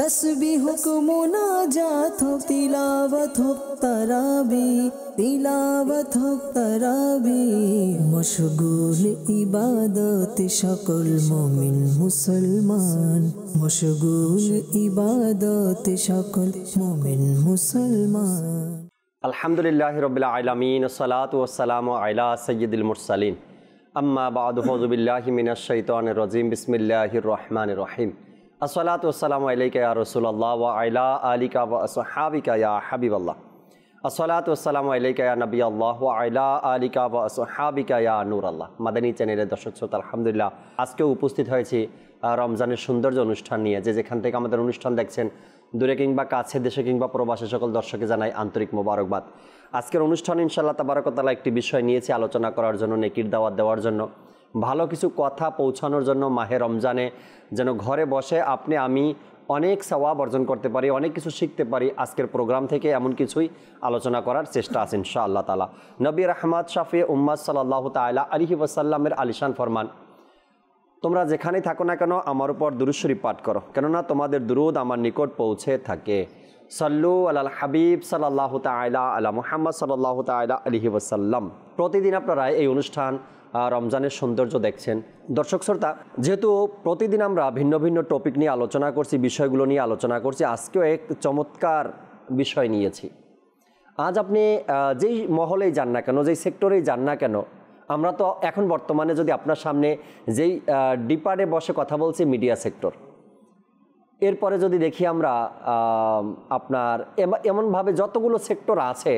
तस्बीह को मुनाजात हो तिलावत हो तराबी मशगूल इबादत शकल मोमिन मुसलमान मशगूल इबादत शकल मोमिन मुसलमान। अल्हम्दुलिल्लाहि रब्बिल आलमीन अस्सलातु वस्सलामु अला सय्यिदिल मुरसलीन अम्मा बादु औज़ु बिल्लाहि मिनश शैतानिर रजीम बिस्मिल्लाहिर रहमानिर रहीम अस्सलातु वस्सलामु अलैका या रसूलल्लाह व अला आलिका व अस्हाबिका या हबीबल्लाह अस्सलातु वस्सलामु अलैका या नबी अल्लाह व अला आलिका व अस्हाबिका या नूर अल्लाह। মাদানী চ্যানেলের দর্শক শ্রোতা আলহামদুলিল্লাহ আজকেও উপস্থিত হয়েছি রমজানের সৌন্দর্য অনুষ্ঠান নিয়ে। যেখান থেকে আমাদের অনুষ্ঠান দেখছেন দূরে কিংবা কাছে, দেশে কিংবা প্রবাসে সকল দর্শককে জানাই আন্তরিক মোবারকবাদ। আজকের অনুষ্ঠান ইনশাআল্লাহ তাবারাক ওয়া তাআলা একটি বিষয় নিয়েছি আলোচনা করার জন্য, নেকির দাওয়াত দেওয়ার জন্য, ভালো কিছু কথা পৌঁছানোর জন্য। মাহে রমজানে যেন ঘরে বসে আপনি আমি অনেক সওয়াব অর্জন করতে পারি, অনেক কিছু শিখতে পারি। আজকের প্রোগ্রাম থেকে এমন কিছুই আলোচনা করার চেষ্টা আছে ইনশাআল্লাহ তাআলা। নবী রাহমাত শাফি উম্মাত সাল্লাল্লাহু তাআলা আলাইহি ওয়াসাল্লামের আলিশান ফরমান, তোমরা যেখানেই থাকো না কেন আমার উপর দুরূদ শরীফ পাঠ করো, কেননা তোমাদের দুরূদ আমার নিকট পৌঁছে থাকে। সাল্লু আলাল হাবিব সাল্লাল্লাহু তাআলা আলা মুহাম্মদ সাল্লাল্লাহু তাআলা আলাইহি ওয়াসাল্লাম। প্রতিদিন আপনারা এই অনুষ্ঠান রমজানের সৌন্দর্য দেখছেন। দর্শক শ্রোতা, যেহেতু প্রতিদিন আমরা ভিন্ন ভিন্ন টপিক নিয়ে আলোচনা করছি, বিষয়গুলো নিয়ে আলোচনা করছি, আজকেও এক চমৎকার বিষয় নিয়েছি। আজ আপনি যেই মহলেই যান না কেন, যেই সেক্টরেই যান না কেন, আমরা তো এখন বর্তমানে যদি আপনার সামনে যেই ডিপার্টে বসে কথা বলছি মিডিয়া সেক্টর, এরপরে যদি দেখি আমরা আপনার এমনভাবে যতগুলো সেক্টর আছে,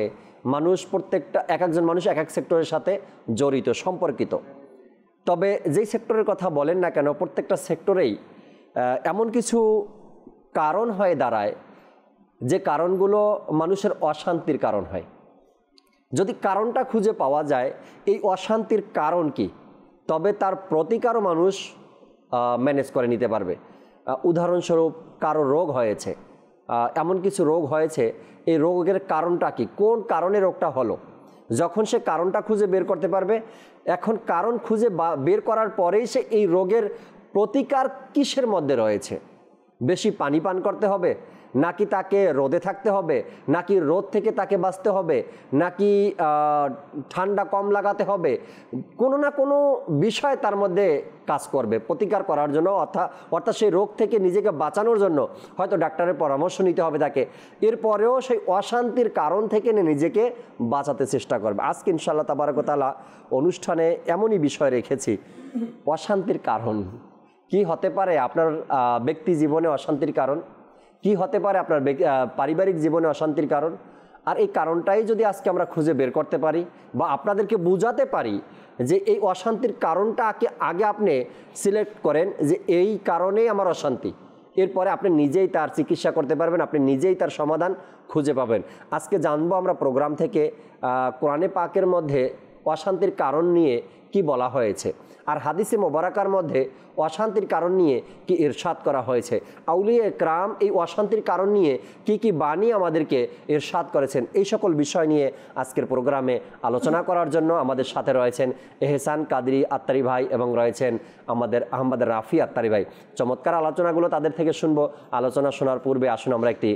মানুষ প্রত্যেকটা এক একজন মানুষ এক এক সেক্টরের সাথে জড়িত, সম্পর্কিত। তবে যেই সেক্টরের কথা বলেন না কেন, প্রত্যেকটা সেক্টরেই এমন কিছু কারণ হয়ে দাঁড়ায় যে কারণগুলো মানুষের অশান্তির কারণ হয়। যদি কারণটা খুঁজে পাওয়া যায় এই অশান্তির কারণ কি, তবে তার প্রতিকারও মানুষ ম্যানেজ করে নিতে পারবে। উদাহরণস্বরূপ কারো রোগ হয়েছে, এমন কিছু রোগ হয়েছে, এই রোগের কারণটা কি, কোন কারণে রোগটা হলো, যখন সে কারণটা খুঁজে বের করতে পারবে, এখন কারণ খুঁজে বের করার পরেই সে এই রোগের প্রতিকার কিসের মধ্যে রয়েছে। বেশি পানি পান করতে হবে, নাকি তাকে রোদে থাকতে হবে, নাকি রোদ থেকে তাকে বাঁচতে হবে, নাকি ঠান্ডা কম লাগাতে হবে, কোনো না কোনো বিষয় তার মধ্যে কাজ করবে প্রতিকার করার জন্য। অর্থাৎ সেই রোগ থেকে নিজেকে বাঁচানোর জন্য হয়তো ডাক্তারের পরামর্শ নিতে হবে তাকে। এরপরেও সেই অশান্তির কারণ থেকে নিজেকে বাঁচাতে চেষ্টা করবে। আজকে ইনশাআল্লাহ তাবারাক ওয়া তাআলা অনুষ্ঠানে এমনই বিষয় রেখেছি, অশান্তির কারণ কি হতে পারে। আপনার ব্যক্তি জীবনে অশান্তির কারণ কি হতে পারে, আপনার পারিবারিক জীবনে অশান্তির কারণ। আর এই কারণটাই যদি আজকে আমরা খুঁজে বের করতে পারি বা আপনাদেরকে বোঝাতে পারি যে এই অশান্তির কারণটা আগে আপনি সিলেক্ট করেন যে এই কারণেই আমার অশান্তি, এরপরে আপনি নিজেই তার চিকিৎসা করতে পারবেন, আপনি নিজেই তার সমাধান খুঁজে পাবেন। আজকে জানবো আমরা প্রোগ্রাম থেকে কোরআনে পাকের মধ্যে অশান্তির কারণ নিয়ে কি বলা হয়েছে, আর হাদিসে মোবারকার মধ্যে অশান্তির কারণ নিয়ে কি ইরশাদ করা হয়েছে। আউলিয়া একরাম এই অশান্তির কারণ নিয়ে কি বাণী আমাদেরকে ইরশাদ করেছেন, এই সকল বিষয় নিয়ে আজকের প্রোগ্রামে আলোচনা করার জন্য আমাদের সাথে রয়েছেন এহসান কাদরি আত্তারি ভাই এবং রয়েছেন আমাদের আহমদ রাফি আত্তারি ভাই। চমৎকার আলোচনাগুলো তাদের থেকে শুনবো। আলোচনা শোনার পূর্বে আসুন আমরা একটি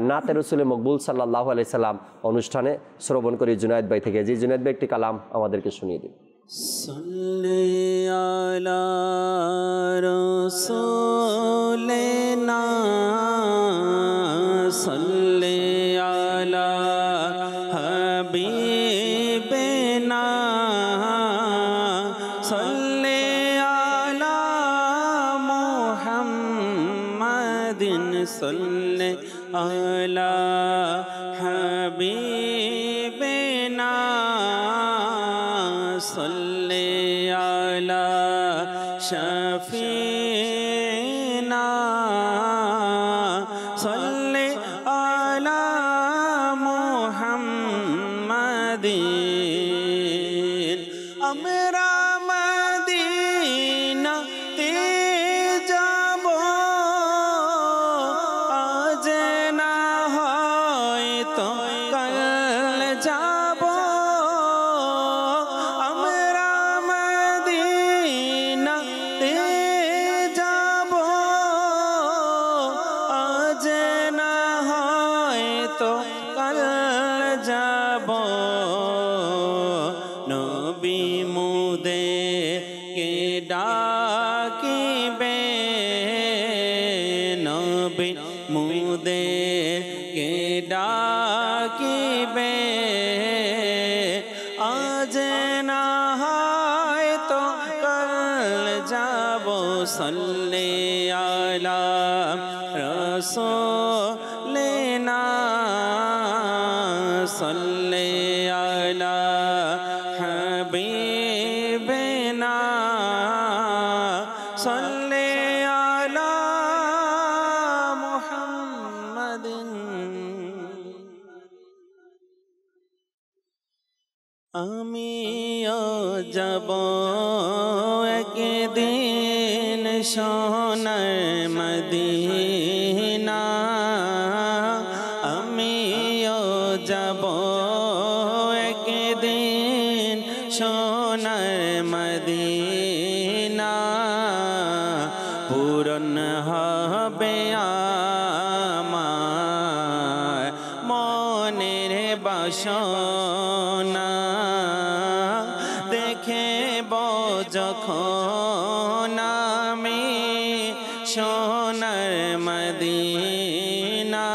নাতে রসুল মকবুল সাল্লাল্লাহু আলাইহি সাল্লাম অনুষ্ঠানে শ্রবণ করি জুনায়েদ ভাই থেকে। জি জুনায়েদ ভাই একটি কালাম আমাদেরকে শুনিয়ে দিন। সাল্লি আলা রাসূলিনা সাল্লি আলা হাবিবিনা সাল্লি আলা মুহাম্মাদিন সাল্লি আলা হাবিবিনা সাল্লি আলা শাফিনা সাল্লি আলা মুহাম্মাদিন। আমরা মদিনাতে যাব আজ না হয়তো কাল যাব, আমরা মদিনাতে হয়তো কাল যাব নবী মোদেরকে ডাকিবে নবী মোদেরকে ডাকিবে আজ না হয়তো কাল যাব সাল্লি আলা রাসূলিনা সাল্লি আলা হাবিবিনা সাল্লি আলা মুহাম্মাদিন আমিও যাব একদিন সোনার মদিনা আমিও যাব একদিন সোনার মদিনা পূরণ হবে আমার মনের বাসনা দেখেব যখন আমি সোনার মদিনা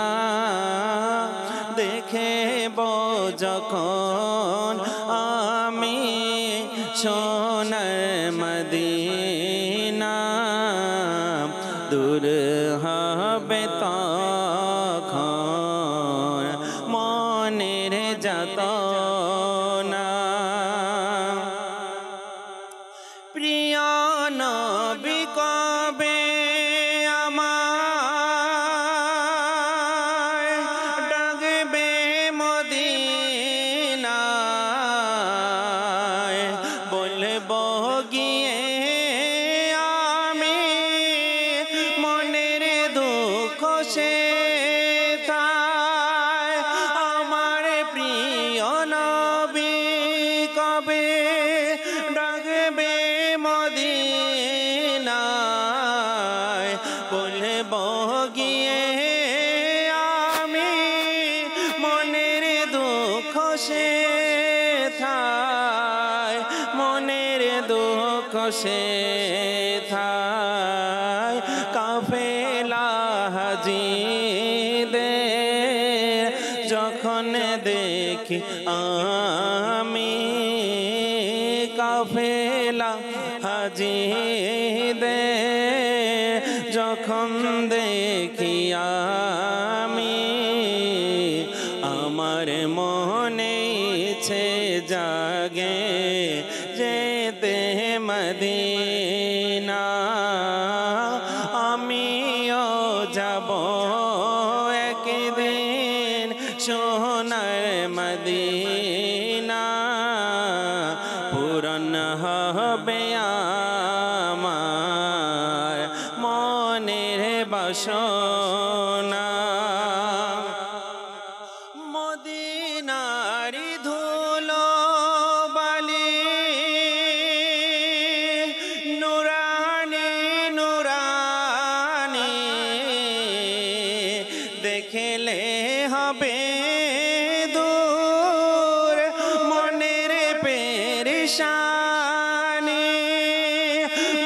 দেখেব যখন আমি সোনার মদিনা দূর হবে তখন মনের যাতনা প্রিয় নবী কবে আমায় ডাকবে মদিনায় বলবো গিয়ে আমি মনের দুঃখ সেথায় আমার প্রিয় নবী কবে ডাকবে মদিনায় বলবো গিয়ে আমি মনের দুঃখ সেথায় মনের দুঃখ সেথায় কাফেলা হাজিদের যখন দেখি আমি কাফেলা হাজিদের যখন দেখি আমি আমার মনে ইচ্ছে জাগে যেতে মদিনা আমিও যাব একদিন সোনার মদিনা পূরণ হবে আমার মনের বাসনা মদিনারি ধুলো বালি নুরানি নুরানি দেখলে হবে দূর মনের পেরেশানি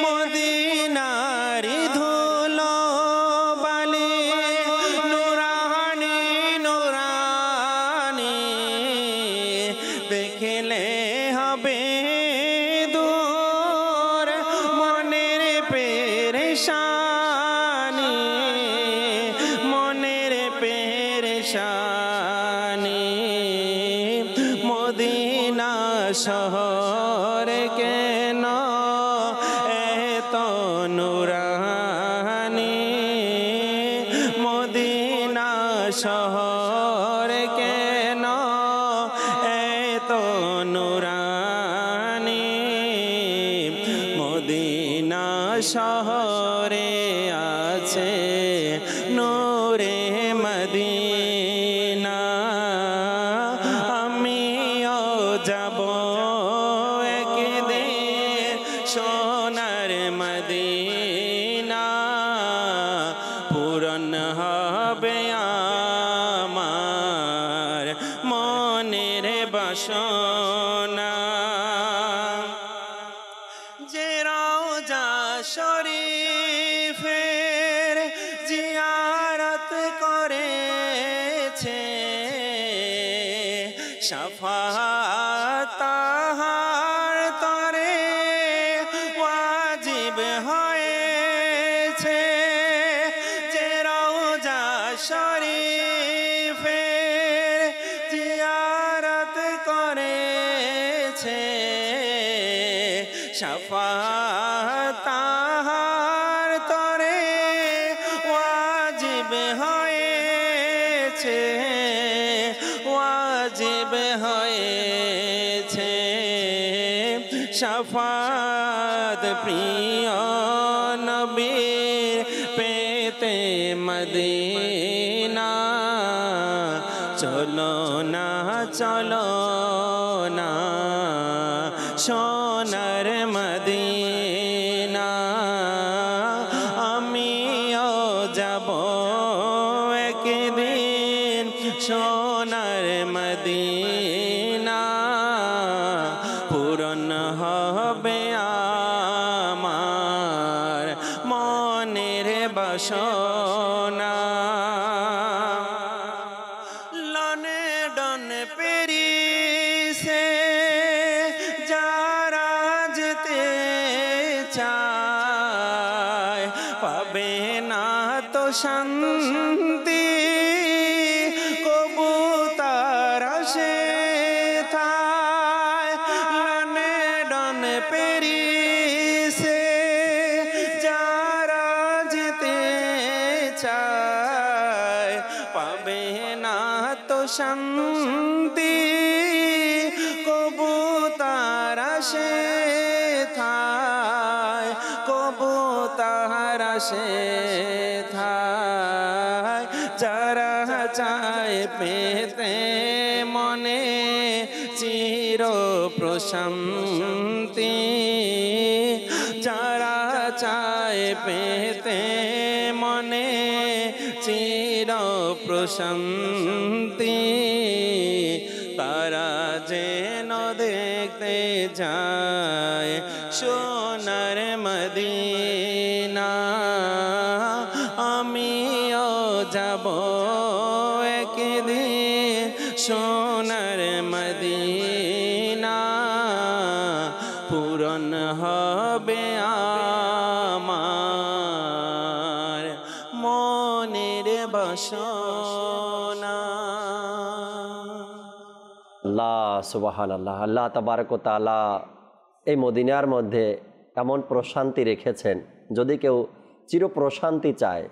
মদিনারি ধুলো বালি নুরানি নুরানি দেখলে হবে দূর মনের পেরেশানি মনের পেরেশানি মদিনা শহর কেন এত নুরানি মদিনা শহর কেন এত নুরানি মদিনা শহরে আছে নূরে মদিনা আমিও যাব একদিন সোনার মদিনা পূরণ হবে আমার বাসনা যে রওজা শরীফের জিয়ারত করেছে শাফাআত তাহার তরে ওয়াজিব হয়েছে যে রওজা শরীফের জিয়ারত করেছে শাফাআত তাহার তরে ওয়াজিব হয়েছে ওয়াজিব হয়েছে শাফাত প্রিয় নবীর পেতে মদিনা চলো না সোনার মদিনা আমিও যাব একদিন সোনার মদিনা পূরণ হবে আমার মনের বাসনা লন্ডন প্যারিসে যারা যেতে চায় পাবে না তো শান্তি কবু তারা সে থায় লন্ডন প্যারিসে যারা যেতে চায় পাবে না তো শান্তি কবু তারা সে থায় কবু তারা সে থায় যারা চায় পেতে মনে চির প্রশান্তি যারা চায় পেতে মনে চির প্রশান্তি তারা যেন দেখতে যায় সোনার মদিনা আমিও যাব একদিন সোনার মদিনা পূরণ হবে আমার মনের বাসনা আল্লাহ সুবহানাল্লাহ। আল্লাহ তাবারক ওয়া তাআলা এই মদিনার মধ্যে এমন প্রশান্তি রেখেছেন, যদি কেউ চির প্রশান্তি চায়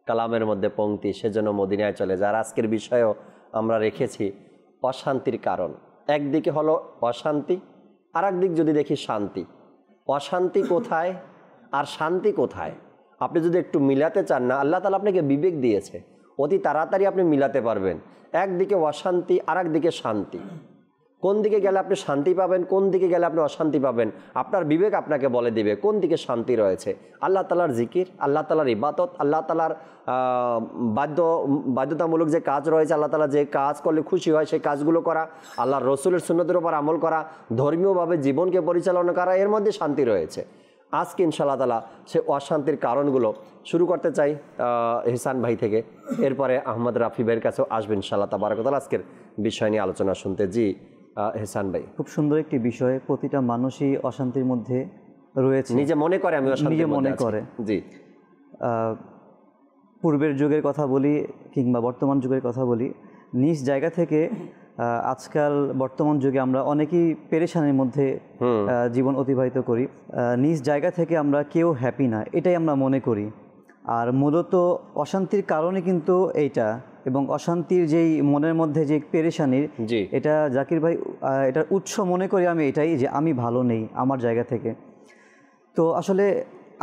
কালামের মধ্যে পংক্তি সেজন্য মদিনায় চলে যায়। আজকের বিষয়েও আমরা রেখেছি অশান্তির কারণ। একদিকে হলো অশান্তি, আর একদিক যদি দেখি শান্তি। অশান্তি কোথায় আর শান্তি কোথায় আপনি যদি একটু মিলাতে চান না, আল্লাহ তাআলা আপনাকে বিবেক দিয়েছে, অতি তাড়াতাড়ি আপনি মিলাতে পারবেন। একদিকে অশান্তি আর একদিকে শান্তি। কোন দিকে গেলে আপনি শান্তি পাবেন, কোন দিকে গেলে আপনি অশান্তি পাবেন, আপনার বিবেক আপনাকে বলে দিবে কোন দিকে শান্তি রয়েছে। আল্লাহ তাআলার জিকির, আল্লাহ তাআলার ইবাদত, আল্লাহ তাআলার বাধ্যতামূলক যে কাজ রয়েছে, আল্লাহ তাআলা যে কাজ করলে খুশি হয় সেই কাজগুলো করা, আল্লাহর রসুলের সুন্নতের উপর আমল করা, ধর্মীয়ভাবে জীবনকে পরিচালনা করা, এর মধ্যে শান্তি রয়েছে। আজকে ইনশাআল্লাহ তাআলা সে অশান্তির কারণগুলো শুরু করতে চাই এহসান ভাই থেকে, এরপরে আহমদ রাফি ভাইয়ের কাছেও আসবেন ইনশাআল্লাহ তাবারক ওয়া তাআলা আজকের বিষয় নিয়ে আলোচনা শুনতে। জি এহসান ভাই, খুব সুন্দর একটি বিষয়। প্রতিটা মানুষই অশান্তির মধ্যে রয়েছে, নিজে মনে করে আমি নিজে মনে করে। জি, পূর্বের যুগের কথা বলি কিংবা বর্তমান যুগের কথা বলি, নিজ জায়গা থেকে আজকাল বর্তমান যুগে আমরা অনেকেই পেরেশানির মধ্যে জীবন অতিবাহিত করি। নিজ জায়গা থেকে আমরা কেউ হ্যাপি না, এটাই আমরা মনে করি। আর মূলত অশান্তির কারণে কিন্তু এইটা, এবং অশান্তির যেই মনের মধ্যে যে পেরেশানির, এটা জাকির ভাই এটার উৎস মনে করি আমি এটাই, যে আমি ভালো নেই আমার জায়গা থেকে। তো আসলে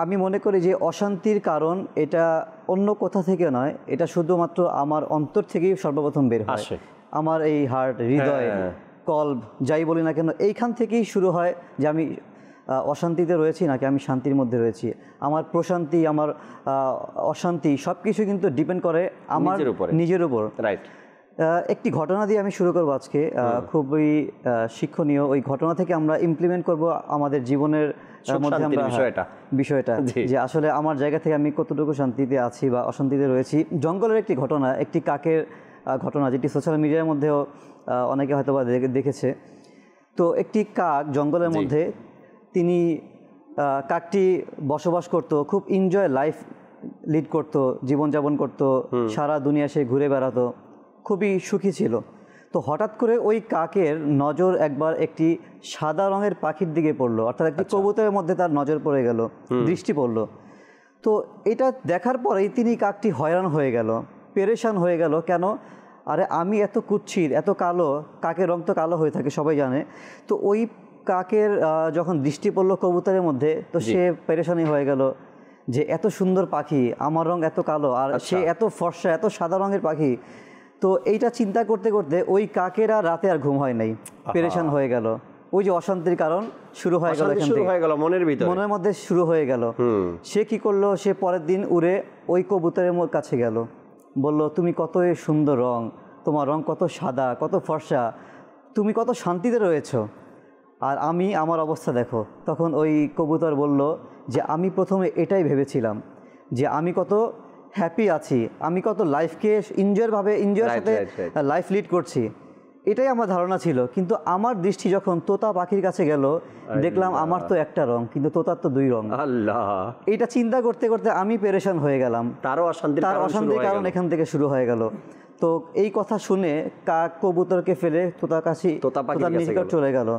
আমি মনে করি যে অশান্তির কারণ এটা অন্য কোথা থেকে নয়, এটা শুধুমাত্র আমার অন্তর থেকেই সর্বপ্রথম বের হয়। আমার এই হার্ট, হৃদয়, কল্ব যাই বলি না কেন, এইখান থেকেই শুরু হয় যে আমি অশান্তিতে রয়েছি নাকি আমি শান্তির মধ্যে রয়েছি। আমার প্রশান্তি, আমার অশান্তি সব কিছু কিন্তু ডিপেন্ড করে আমার নিজের উপর। রাইট। একটি ঘটনা দিয়ে আমি শুরু করব আজকে, খুবই শিক্ষণীয়। ওই ঘটনা থেকে আমরা ইমপ্লিমেন্ট করব আমাদের জীবনের মধ্যে আমরা বিষয়টা যে আসলে আমার জায়গা থেকে আমি কতটুকু শান্তিতে আছি বা অশান্তিতে রয়েছি। জঙ্গলের একটি ঘটনা, একটি কাকের ঘটনা, যেটি সোশ্যাল মিডিয়ার মধ্যেও অনেকে হয়তো বা দেখেছে। তো একটি কাক জঙ্গলের মধ্যে, তিনি কাকটি বসবাস করত, খুব এনজয় লাইফ লিড করত, জীবনযাপন করত, সারা দুনিয়া সে ঘুরে বেড়াতো, খুবই সুখী ছিল। তো হঠাৎ করে ওই কাকের নজর একবার একটি সাদা রঙের পাখির দিকে পড়লো, অর্থাৎ একটি কবুতরের মধ্যে তার নজর পড়ে গেল, দৃষ্টি পড়লো। তো এটা দেখার পরেই তিনি কাকটি হয়রান হয়ে গেল, পেরেশান হয়ে গেল। কেন? আরে আমি এত কুৎসিত, এত কালো, কাকের রং তো কালো হয়ে থাকে সবাই জানে। তো ওই কাকের যখন দৃষ্টি পড়লো কবুতরের মধ্যে, তো সে পেরেশানি হয়ে গেল যে এত সুন্দর পাখি, আমার রং এত কালো, আর সে এত ফর্সা, এত সাদা রঙের পাখি। তো এইটা চিন্তা করতে করতে ওই কাকের আর রাতে আর ঘুম হয় নাই, পেরেশান হয়ে গেল। ওই যে অশান্তির কারণ শুরু হয়ে গেল, মনের মধ্যে শুরু হয়ে গেল। সে কি করলো? সে পরের দিন উড়ে ওই কবুতরের কাছে গেল, বলল, তুমি কত সুন্দর রং, তোমার রং কত সাদা, কত ফর্সা, তুমি কত শান্তিতে রয়েছো, আর আমি, আমার অবস্থা দেখো। তখন ওই কবুতর বলল যে আমি প্রথমে এটাই ভেবেছিলাম যে আমি কত হ্যাপি আছি, আমি কত লাইফকে এনজয়ের সাথে লাইফ লিড করছি, এটাই আমার ধারণা ছিল। কিন্তু আমার দৃষ্টি যখন তোতা পাখির কাছে গেল, দেখলাম আমার তো একটা রং, কিন্তু তোতার তো দুই রং। আল্লাহ! এটা চিন্তা করতে করতে আমি পেরেশান হয়ে গেলাম, তার অশান্তির কারণ এখান থেকে শুরু হয়ে গেল। তো এই কথা শুনে কাক কবুতরকে ফেলে তোতার নিকট চলে গেল,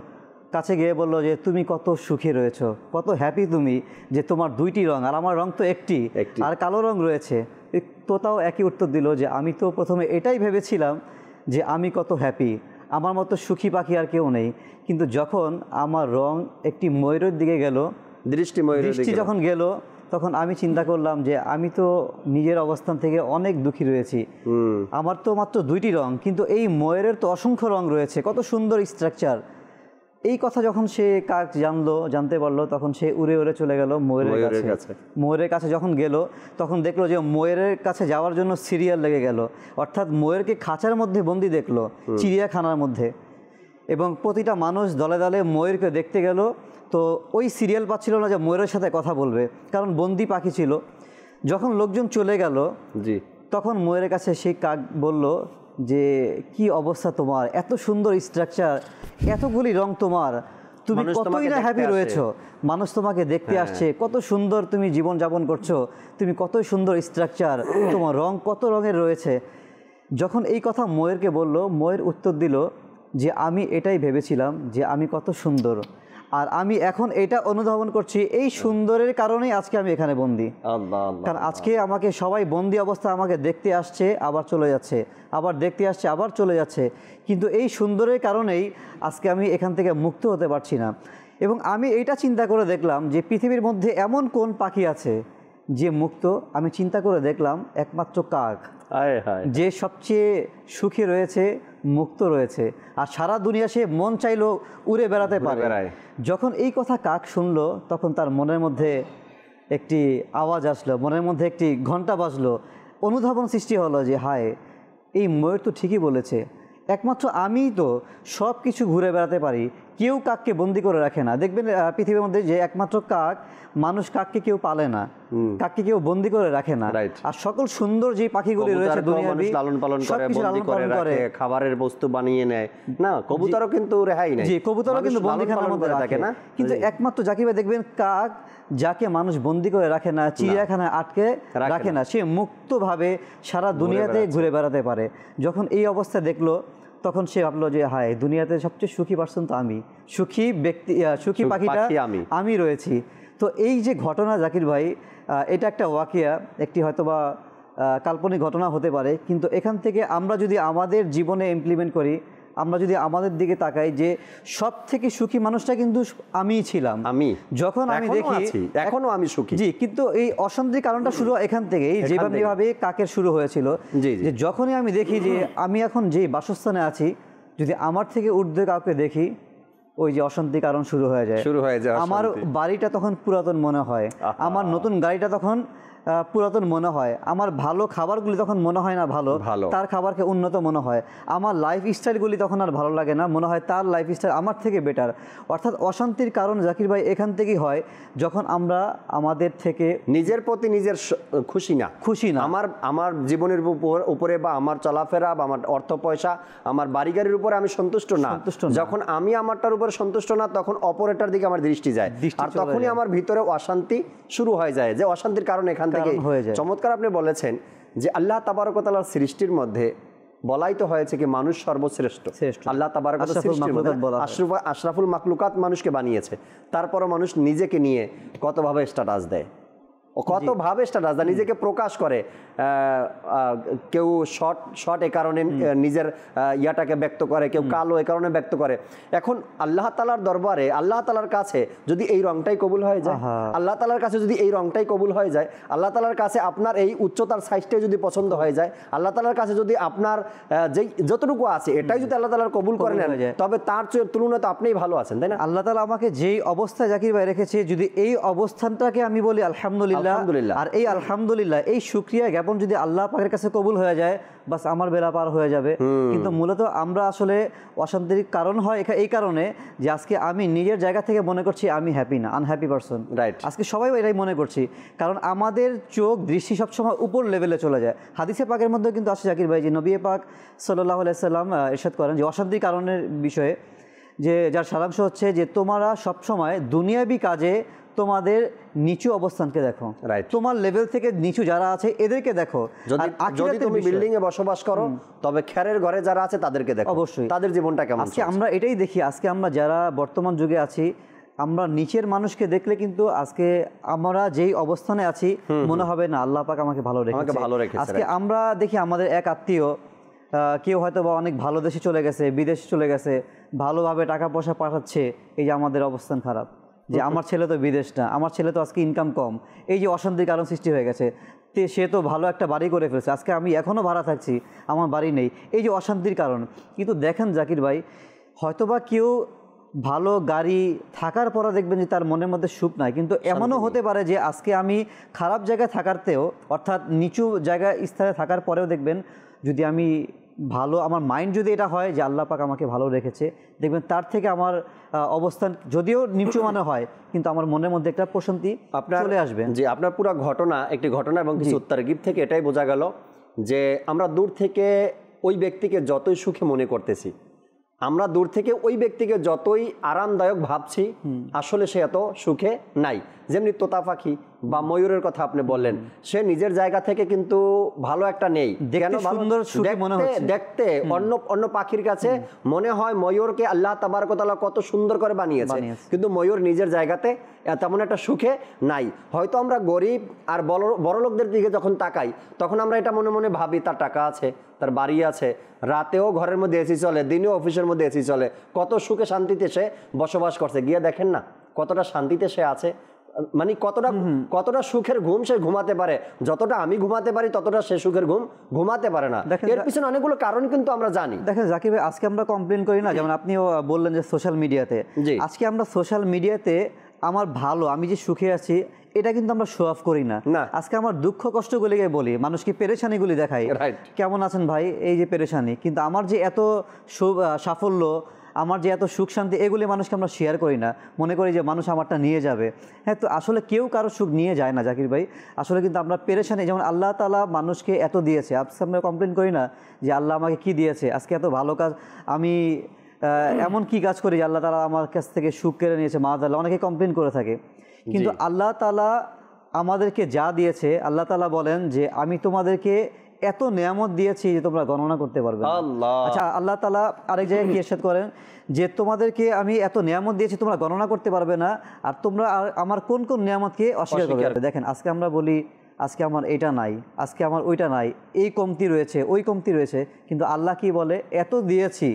কাছে গিয়ে বলল যে তুমি কত সুখী রয়েছো, কত হ্যাপি তুমি, যে তোমার দুইটি রং আর আমার রং তো একটি, আর কালো রং রয়েছে। তোতাও একই উত্তর দিল যে আমি তো প্রথমে এটাই ভেবেছিলাম যে আমি কত হ্যাপি, আমার মতো সুখী পাখি আর কেউ নেই। কিন্তু যখন আমার রং একটি ময়ূরের দিকে গেল, দৃষ্টি যখন গেল, তখন আমি চিন্তা করলাম যে আমি তো নিজের অবস্থান থেকে অনেক দুঃখী রয়েছি, আমার তো মাত্র দুইটি রং, কিন্তু এই ময়ূরের তো অসংখ্য রং রয়েছে, কত সুন্দর স্ট্রাকচার। এই কথা যখন সে কাক জানতে পারলো, তখন সে উড়ে উড়ে চলে গেল ময়ূরের কাছে। যখন গেল, তখন দেখলো যে ময়ূরের কাছে যাওয়ার জন্য সিরিয়াল লেগে গেল, অর্থাৎ ময়ূরকে খাঁচার মধ্যে বন্দি দেখলো, চিড়িয়াখানার মধ্যে, এবং প্রতিটা মানুষ দলে দলে ময়ূরকে দেখতে গেল। তো ওই সিরিয়াল পাচ্ছিল না যে ময়ূরের সাথে কথা বলবে, কারণ বন্দি পাখি ছিল। যখন লোকজন চলে গেল, তখন ময়ূরের কাছে সেই কাক বলল যে কি অবস্থা তোমার, এত সুন্দর স্ট্রাকচার, এতগুলি রং তোমার, তুমি কতই না হ্যাপি রয়েছো, মানুষ তোমাকে দেখতে আসছে, কত সুন্দর তুমি জীবন যাপন করছো, তুমি কতই সুন্দর স্ট্রাকচার, তোমার রং কত রঙের রয়েছে। যখন এই কথা ময়ূরকে বলল, ময়ূর উত্তর দিল যে আমি এটাই ভেবেছিলাম যে আমি কত সুন্দর, আর আমি এখন এটা অনুধাবন করছি, এই সুন্দরের কারণেই আজকে আমি এখানে বন্দি। কারণ আজকে আমাকে সবাই বন্দি অবস্থা আমাকে দেখতে আসছে, আবার চলে যাচ্ছে, আবার দেখতে আসছে, আবার চলে যাচ্ছে, কিন্তু এই সুন্দরের কারণেই আজকে আমি এখান থেকে মুক্ত হতে পারছি না। এবং আমি এইটা চিন্তা করে দেখলাম যে পৃথিবীর মধ্যে এমন কোন পাখি আছে যে মুক্ত। আমি চিন্তা করে দেখলাম একমাত্র কাক, যে সবচেয়ে সুখী রয়েছে, মুক্ত রয়েছে, আর সারা দুনিয়া সে মন চাইলো উড়ে বেড়াতে পারে। যখন এই কথা কাক শুনলো, তখন তার মনের মধ্যে একটি আওয়াজ আসলো, মনের মধ্যে একটি ঘন্টা বাজলো, অনুধাবন সৃষ্টি হলো যে হায়, এই ময়ূর তো ঠিকই বলেছে, একমাত্র আমিই তো সব কিছু ঘুরে বেড়াতে পারি, কেউ কাককে বন্দি করে রাখে না। দেখবেন পৃথিবীর মধ্যে যে একমাত্র কাক, মানুষ কাককে কেউ পালে না, কাককে কেউ বন্দি করে রাখে না। আর সকল সুন্দর যে পাখিগুলি রয়েছে দুনিয়াবি, লালন পালন করে, বন্দি করে রাখে, খাবারের বস্তু বানিয়ে নেয় না, কবুতরও কিন্তু রেহাই নেই। জি, কবুতরও কিন্তু বন্দিখানার মধ্যে রাখে না। কিন্তু একমাত্র জাকির ভাই দেখবেন কাক, যাকে মানুষ বন্দি করে রাখে না, চিড়িয়াখানায় আটকে রাখে না, সে মুক্তভাবে সারা দুনিয়াতে ঘুরে বেড়াতে পারে। যখন এই অবস্থা দেখলো, তখন সে ভাবলো যে হায়, দুনিয়াতে সবচেয়ে সুখী পার্সন তো আমি, সুখী ব্যক্তি, সুখী পাখিটা আমি রয়েছি। তো এই যে ঘটনা জাকির ভাই, এটা একটা ওয়াকিয়া, একটি হয়তোবা কাল্পনিক ঘটনা হতে পারে, কিন্তু এখান থেকে আমরা যদি আমাদের জীবনে ইমপ্লিমেন্ট করি, আমরা যদি আমাদের দিকে তাকাই যে সব থেকে সুখী মানুষটা কিন্তু আমিই ছিলাম, যখন আমি দেখি এখনো আমি সুখী। জি, কিন্তু এই অশান্তির কারণটা শুরু এখান থেকেই, যেভাবে কাকের শুরু হয়েছিল, যে যখনই আমি দেখি যে আমি এখন যে বাসস্থানে আছি, যদি আমার থেকে ঊর্ধ্বে কাউকে দেখি, ওই যে অশান্তির কারণ শুরু হয়ে যায়। আমার বাড়িটা তখন পুরাতন মনে হয়, আমার নতুন গাড়িটা তখন পুরাতন মনে হয়, আমার ভালো খাবারগুলি তখন মনে হয় না ভালো, তার খাবারকে উন্নত মনে হয়, আমার লাইফ স্টাইলগুলি তখন আর ভালো লাগে না, মনে হয় তার লাইফ স্টাইল আমার থেকে বেটার। অর্থাৎ অশান্তির কারণ জাকির ভাই এখান থেকেই হয় যখন আমরা আমাদের থেকে নিজের প্রতি নিজের খুশি না আমার জীবনের উপরে বা আমার চলাফেরা বা আমার অর্থ পয়সা আমার বাড়ি গাড়ির উপরে আমি সন্তুষ্ট না। যখন আমি আমারটার উপরে সন্তুষ্ট না তখন অপরেরটার দিকে আমার দৃষ্টি যায়, আর তখনই আমার ভিতরে অশান্তি শুরু হয়ে যায়, যে অশান্তির কারণ এখান থেকে হয়ে যায়। চমৎকার আপনি বলেছেন যে আল্লাহ তাবারক ওয়া তাআলার সৃষ্টির মধ্যে বলাই তো হয়েছে কি মানুষ সর্বশ্রেষ্ঠ। আল্লাহ তাবারক ওয়া তাআলা আশরাফুল মাখলুকাত মানুষকে বানিয়েছে, তারপরও মানুষ নিজেকে নিয়ে কতভাবে স্ট্যাটাস দেয়, কতভাবে স্ট্যাটাস দেয়, নিজেকে প্রকাশ করে। কেউ শর্ট এ কারণে নিজের ইয়াটাকে ব্যক্ত করে, কেউ কালো এ কারণে ব্যক্ত করে। এখন আল্লাহ তাআলার দরবারে আল্লাহ তাআলার কাছে যদি এই রংটাই কবুল হয়ে যায়, আল্লাহ তাআলার কাছে যদি এই রংটাই কবুল হয়ে যায়, আল্লাহ তাআলার কাছে আপনার এই উচ্চতার সাইজটাই যদি পছন্দ হয়ে যায়, আল্লাহ তাআলার কাছে যদি আপনার যেই যতটুকু আছে এটাই যদি আল্লাহ তাআলার কবুল করে নেন, তবে তার তুলনায় তো আপনিই ভালো আছেন, তাই না? আল্লাহ তাআলা আমাকে যেই অবস্থায় জাকির ভাই রেখেছে, যদি এই অবস্থানটাকে আমি বলি আলহামদুলিল্লাহ, আর এই আলহামদুলিল্লাহ এই শুকরিয়া জ্ঞাপন যদি আল্লাহ পাকের কাছে কবুল হয়ে যায়, বাস আমার বেলা পার হয়ে যাবে। কিন্তু মূলত আমরা আসলে অশান্তির কারণ হয় এই কারণে যে আজকে আমি নিজের জায়গা থেকে মনে করছি আমি হ্যাপি না, আনহ্যাপি পারসন। রাইট, আজকে সবাই এটাই মনে করছি, কারণ আমাদের চোখ দৃষ্টি সবসময় উপর লেভেলে চলে যায়। হাদিসে পাকের মধ্যে কিন্তু আসে জাকির ভাই যে নবী পাক সাল্লাল্লাহু আলাইহি সাল্লাম ইরশাদ করেন যে অশান্তির কারণের বিষয়ে, যে যার সারাংশ হচ্ছে যে তোমরা সবসময় দুনিয়াবি কাজে তোমাদের নিচু অবস্থানকে দেখো, তোমার লেভেল থেকে নিচু যারা আছে এদেরকে দেখো। যদি তুমি বিল্ডিং এ বসবাস করো তবে খেরের ঘরে যারা আছে তাদেরকে দেখো, অবশ্যই তাদের জীবনটা কেমন। আজকে আমরা এটাই দেখি, আজকে আমরা যারা বর্তমান যুগে আছি, আমরা নিচের মানুষকে দেখলে কিন্তু আজকে আমরা যেই অবস্থানে আছি মনে হবে না আল্লাহ পাক আমাকে ভালো রেখেছে। আজকে আমরা দেখি আমাদের এক আত্মীয় কেউ হয়তো বা অনেক ভালো দেশে চলে গেছে, বিদেশে চলে গেছে, ভালোভাবে টাকা পয়সা পাঠাচ্ছে, এই যে আমাদের অবস্থান খারাপ, যে আমার ছেলে তো বিদেশ না, আমার ছেলে তো আজকে ইনকাম কম, এই যে অশান্তির কারণ সৃষ্টি হয়ে গেছে। সে তো ভালো একটা বাড়ি করে ফেলছে, আজকে আমি এখনও ভাড়া থাকছি, আমার বাড়ি নেই, এই যে অশান্তির কারণ। কিন্তু দেখেন জাকির ভাই, হয়তোবা কেউ ভালো গাড়ি থাকার পরে দেখবেন যে তার মনের মধ্যে সুখ নাই, কিন্তু এমনও হতে পারে যে আজকে আমি খারাপ জায়গায় থাকারতেও, অর্থাৎ নিচু জায়গায় স্থানে থাকার পরেও দেখবেন যদি আমি ভালো, আমার মাইন্ড যদি এটা হয় যে আল্লাহ পাক আমাকে ভালো রেখেছে, দেখবেন তার থেকে আমার অবস্থান যদিও নিচু মানে হয়, কিন্তু আমার মনের মধ্যে একটা প্রশান্তি চলে আসবে। জি, আপনার পুরো একটি ঘটনা এবং কিছু উত্তরগীপ থেকে এটাই বোঝা গেল যে আমরা দূর থেকে ওই ব্যক্তিকে যতই সুখে মনে করতেছি, আমরা দূর থেকে ওই ব্যক্তিকে যতই আরামদায়ক ভাবছি, আসলে সে এত সুখে নাই। যেমনি তোতা পাখি বা ময়ূরের কথা আপনি বললেন, সে নিজের জায়গা থেকে কিন্তু ভালো একটা নেই, দেখতে অন্য পাখির কাছে মনে হয় ময়ূরকে আল্লাহ তাবারক ওয়া তাআলা কত সুন্দর করে বানিয়েছে, কিন্তু ময়ূর নিজের জায়গাতে তেমন একটা সুখে নাই। হয়তো আমরা গরিব আর বড় লোকদের দিকে যখন তাকাই, তখন আমরা এটা মনে মনে ভাবি তার টাকা আছে, তার বাড়ি আছে, রাতেও ঘরের মধ্যে এসি চলে, দিনেও অফিসের মধ্যে এসি চলে, কত সুখে শান্তিতে সে বসবাস করছে। গিয়ে দেখেন না কতটা শান্তিতে সে আছে, মানে কতটা সুখের ঘুম সে ঘুমাতে পারে, যতটা আমি ঘুমাতে পারি ততটা সে সুখের ঘুম ঘুমাতে পারে না। এর পিছনে অনেকগুলো কারণ কিন্তু আমরা জানি। দেখেন জাকির ভাই, আজকে আমরা কমপ্লেন করি না, যেমন আপনিও বললেন যে সোশ্যাল মিডিয়াতে, আজকে আমরা সোশ্যাল মিডিয়াতে আমার ভালো, আমি যে সুখে আছি এটা কিন্তু আমরা শো অফ করি না। আজকে আমার দুঃখ কষ্টগুলিকে বলি, মানুষকে পেরেশানিগুলি দেখাই, কেমন আছেন ভাই, এই যে পেরেশানি, কিন্তু আমার যে এত সাফল্য, আমার যে এত সুখ শান্তি, এগুলি মানুষকে আমরা শেয়ার করি না, মনে করি যে মানুষ আমারটা নিয়ে যাবে। হ্যাঁ, তো আসলে কেউ কারো সুখ নিয়ে যায় না জাকির ভাই, আসলে কিন্তু আমরা পেরেশানি, যেমন আল্লাহ তাআলা মানুষকে এত দিয়েছে, আজকে আমরা কমপ্লেন করি না যে আল্লাহ আমাকে কি দিয়েছে, আজকে এত ভালো কাজ, আমি এমন কি কাজ করি যে আল্লাহ তাআলা আমার কাছ থেকে সুখ কেড়ে নিয়েছে, মাআযাল্লাহ, অনেকে কমপ্লেন করে থাকে। কিন্তু আল্লাহ তাআলা আমাদেরকে যা দিয়েছে, আল্লাহ তাআলা বলেন যে আমি তোমাদেরকে এত নিয়ামত দিয়েছি যে তোমরা গণনা করতে পারবে না। আচ্ছা, আল্লাহ তাআলা আরেক জায়গায় কি ইরশাদ করেন যে তোমাদেরকে আমি এত নিয়ামত দিয়েছি তোমরা গণনা করতে পারবে না, আর তোমরা আমার কোন কোন নিয়ামতকে অস্বীকার করবে। দেখেন, আজকে আমরা বলি আজকে আমার এটা নাই, আজকে আমার ওইটা নাই, এই কমতি রয়েছে, ওই কমতি রয়েছে, কিন্তু আল্লাহ কি বলে এত দিয়েছি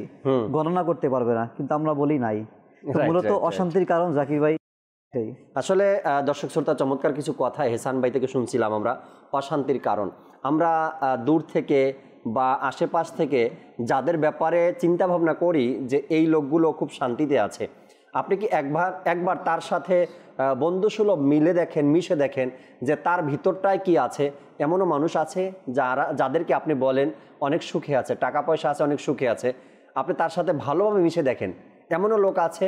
গণনা করতে পারবে না, কিন্তু আমরা বলি নাই। মূলত অশান্তির কারণ জাকির ভাই আসলে দর্শক শ্রোতা, চমৎকার কিছু কথা হেসান ভাই থেকে শুনছিলাম আমরা। অশান্তির কারণ আমরা দূর থেকে বা আশেপাশ থেকে যাদের ব্যাপারে চিন্তা ভাবনা করি যে এই লোকগুলো খুব শান্তিতে আছে, আপনি কি একবার তার সাথে বন্ধুসুলভ মিশে দেখেন যে তার ভিতরটায় কি আছে? এমনও মানুষ আছে যাদেরকে আপনি বলেন অনেক সুখে আছে, টাকা পয়সা আছে, অনেক সুখে আছে, আপনি তার সাথে ভালোভাবে মিশে দেখেন, এমনও লোক আছে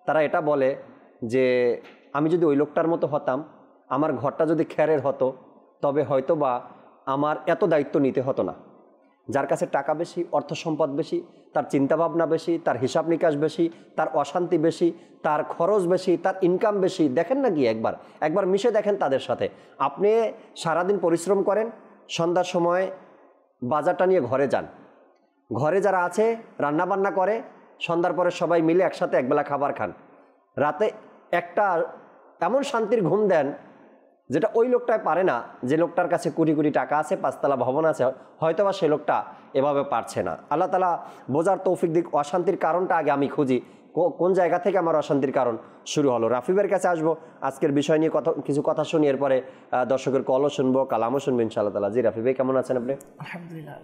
তারা এটা বলে যে আমি যদি ওই লোকটার মতো হতাম, আমার ঘরটা যদি খেরের হতো, তবে হয়তো বা আমার এত দায়িত্ব নিতে হতো না। যার কাছে টাকা বেশি, অর্থ সম্পদ বেশি, তার চিন্তাভাবনা বেশি, তার হিসাব নিকাশ বেশি, তার অশান্তি বেশি, তার খরচ বেশি, তার ইনকাম বেশি, দেখেন না কি একবার মিশে দেখেন তাদের সাথে। আপনি সারাদিন পরিশ্রম করেন, সন্ধ্যার সময় বাজারটা নিয়ে ঘরে যান, ঘরে যারা আছে রান্নাবান্না করে, সন্ধ্যার পরে সবাই মিলে একসাথে একবেলা খাবার খান, রাতে একটা এমন শান্তির ঘুম দেন যেটা ওই লোকটাই পারে না। যে লোকটার কাছে কোটি কোটি টাকা আছে, 5 তলা ভবন আছে, হয়তোবা সে লোকটা এভাবে পারছে না। আল্লাহ তাআলা বোঝার তৌফিক দিক। অশান্তির কারণটা আগে আমি খুঁজি, কোন জায়গা থেকে আমার অশান্তির কারণ শুরু হলো। রাফিবের কাছে আসবো, আজকের বিষয় নিয়ে কিছু কথা শুনি, এরপরে দর্শকের কলও শুনবো, কালামও শুনবো ইনশাআল্লাহ তাআলা। জি রাফি ভাই, কেমন আছেন আপনি? আলহামদুলিল্লাহ।